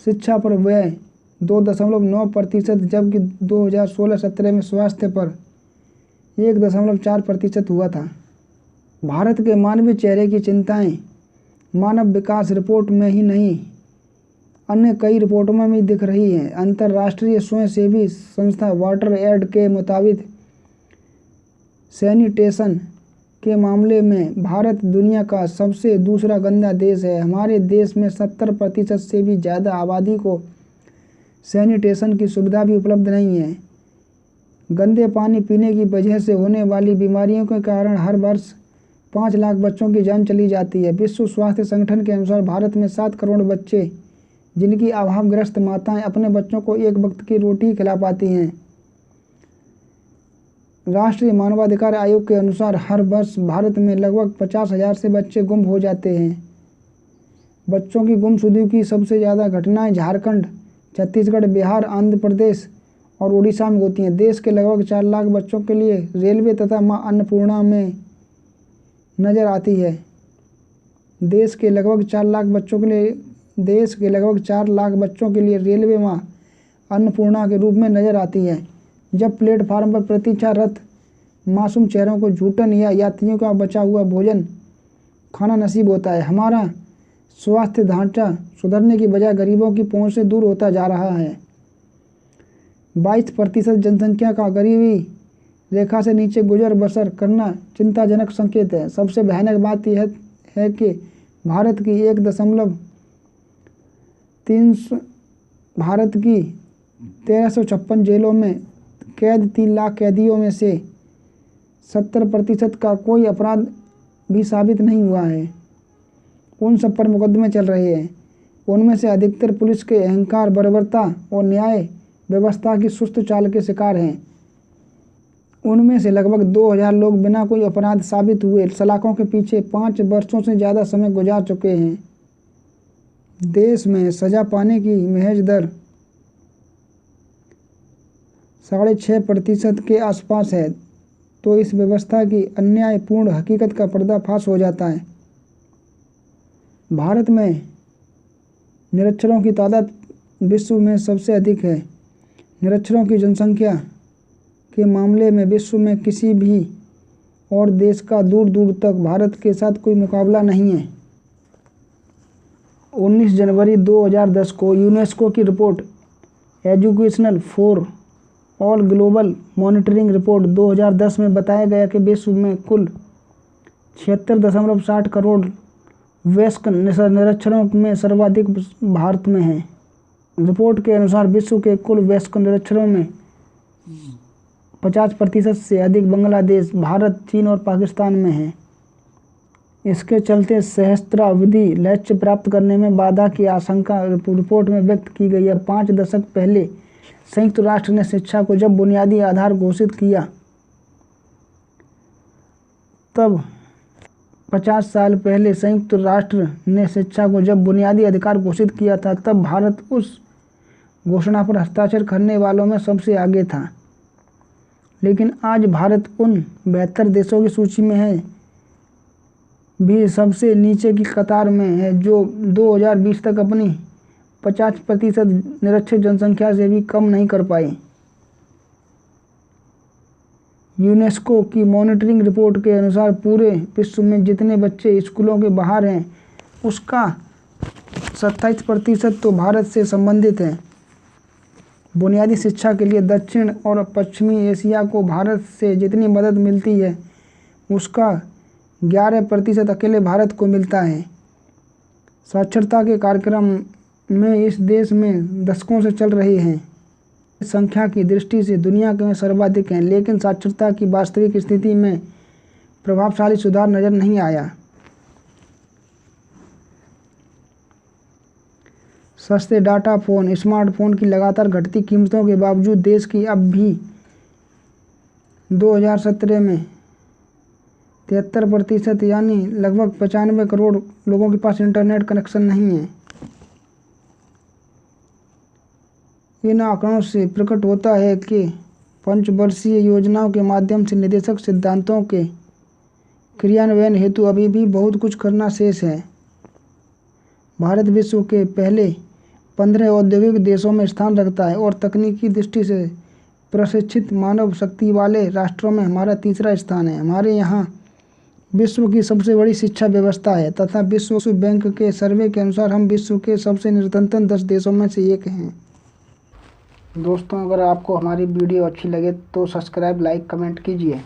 शिक्षा पर व्यय 2.9%, जबकि 2016-17 में स्वास्थ्य पर 1.4% हुआ था। भारत के मानवीय चेहरे की चिंताएं मानव विकास रिपोर्ट में ही नहीं अन्य कई रिपोर्टों में भी दिख रही हैं। अंतर्राष्ट्रीय स्वयंसेवी संस्था वाटर एड के मुताबिक सैनिटेशन के मामले में भारत दुनिया का सबसे दूसरा गंदा देश है। हमारे देश में 70% से भी ज़्यादा आबादी को सैनिटेशन की सुविधा भी उपलब्ध नहीं है। गंदे पानी पीने की वजह से होने वाली बीमारियों के कारण हर वर्ष 5 लाख बच्चों की जान चली जाती है। विश्व स्वास्थ्य संगठन के अनुसार भारत में 7 करोड़ बच्चे जिनकी अभावग्रस्त माताएं अपने बच्चों को एक वक्त की रोटी खिला पाती हैं। राष्ट्रीय मानवाधिकार आयोग के अनुसार हर वर्ष भारत में लगभग 50,000 से बच्चे गुम हो जाते हैं। बच्चों की गुमशुदगी की सबसे ज़्यादा घटनाएं झारखंड, छत्तीसगढ़, बिहार, आंध्र प्रदेश और उड़ीसा में होती हैं। देश के लगभग 4 लाख बच्चों के लिए रेलवे तथा मां अन्नपूर्णा में नज़र आती है। देश के लगभग 4 लाख बच्चों के लिए रेलवे मां अन्नपूर्णा के रूप में नज़र आती है। जब प्लेटफार्म पर प्रतीक्षारत मासूम चेहरों को झूठन या यात्रियों का बचा हुआ भोजन खाना नसीब होता है। हमारा स्वास्थ्य ढांचा सुधरने की बजाय गरीबों की पहुंच से दूर होता जा रहा है। 22% जनसंख्या का गरीबी रेखा से नीचे गुजर बसर करना चिंताजनक संकेत है। सबसे भयानक बात यह है कि भारत की 1356 जेलों में कैद 3 लाख कैदियों में से 70% का कोई अपराध भी साबित नहीं हुआ है। उन सब पर मुकदमे चल रहे हैं। उनमें से अधिकतर पुलिस के अहंकार, बर्बरता और न्याय व्यवस्था की सुस्त चाल के शिकार हैं। उनमें से लगभग 2000 लोग बिना कोई अपराध साबित हुए सलाखों के पीछे 5 वर्षों से ज़्यादा समय गुजार चुके हैं। देश में सज़ा पाने की महज दर 6.5% के आसपास है, तो इस व्यवस्था की अन्यायपूर्ण हकीकत का पर्दाफाश हो जाता है। भारत में निरक्षरों की तादाद विश्व में सबसे अधिक है। निरक्षरों की जनसंख्या के मामले में विश्व में किसी भी और देश का दूर दूर तक भारत के साथ कोई मुकाबला नहीं है। 19 जनवरी 2010 को यूनेस्को की report educational for all global monitoring report 2010 में बताया गया कि विश्व में कुल 76.60 करोड़ वयस्क निरक्षरों में सर्वाधिक भारत में हैं। रिपोर्ट के अनुसार विश्व के कुल वयस्क निरक्षरों में 50% से अधिक बांग्लादेश, भारत, चीन और पाकिस्तान में है। इसके चलते सहस्त्राब्दी लक्ष्य प्राप्त करने में बाधा की आशंका रिपोर्ट में व्यक्त की गई है। 5 दशक पहले संयुक्त राष्ट्र ने शिक्षा को जब बुनियादी आधार घोषित किया, तब 50 साल पहले संयुक्त राष्ट्र ने शिक्षा को जब बुनियादी अधिकार घोषित किया था, तब भारत उस घोषणा पर हस्ताक्षर करने वालों में सबसे आगे था। लेकिन आज भारत उन 72 देशों की सूची में है भी सबसे नीचे की कतार में है, जो 2020 तक अपनी 50% निरक्षर जनसंख्या से भी कम नहीं कर पाए। यूनेस्को की मॉनिटरिंग रिपोर्ट के अनुसार पूरे विश्व में जितने बच्चे स्कूलों के बाहर हैं, उसका 27% तो भारत से संबंधित है। बुनियादी शिक्षा के लिए दक्षिण और पश्चिमी एशिया को भारत से जितनी मदद मिलती है, उसका 11% अकेले भारत को मिलता है। साक्षरता के कार्यक्रम में इस देश में दशकों से चल रहे हैं। संख्या की दृष्टि से दुनिया में सर्वाधिक हैं, लेकिन साक्षरता की वास्तविक स्थिति में प्रभावशाली सुधार नजर नहीं आया। सस्ते डाटा फ़ोन, स्मार्टफोन की लगातार घटती कीमतों के बावजूद देश की अब भी 2017 में 73% यानी लगभग 95 करोड़ लोगों के पास इंटरनेट कनेक्शन नहीं है। इन आंकड़ों से प्रकट होता है कि पंचवर्षीय योजनाओं के माध्यम से निर्देशक सिद्धांतों के क्रियान्वयन हेतु अभी भी बहुत कुछ करना शेष है। भारत विश्व के पहले 15 औद्योगिक देशों में स्थान रखता है और तकनीकी दृष्टि से प्रशिक्षित मानव शक्ति वाले राष्ट्रों में हमारा तीसरा स्थान है। हमारे यहाँ विश्व की सबसे बड़ी शिक्षा व्यवस्था है तथा विश्व बैंक के सर्वे के अनुसार हम विश्व के सबसे निर्धनतम 10 देशों में से एक हैं। दोस्तों, अगर आपको हमारी वीडियो अच्छी लगे तो सब्सक्राइब, लाइक, कमेंट कीजिए।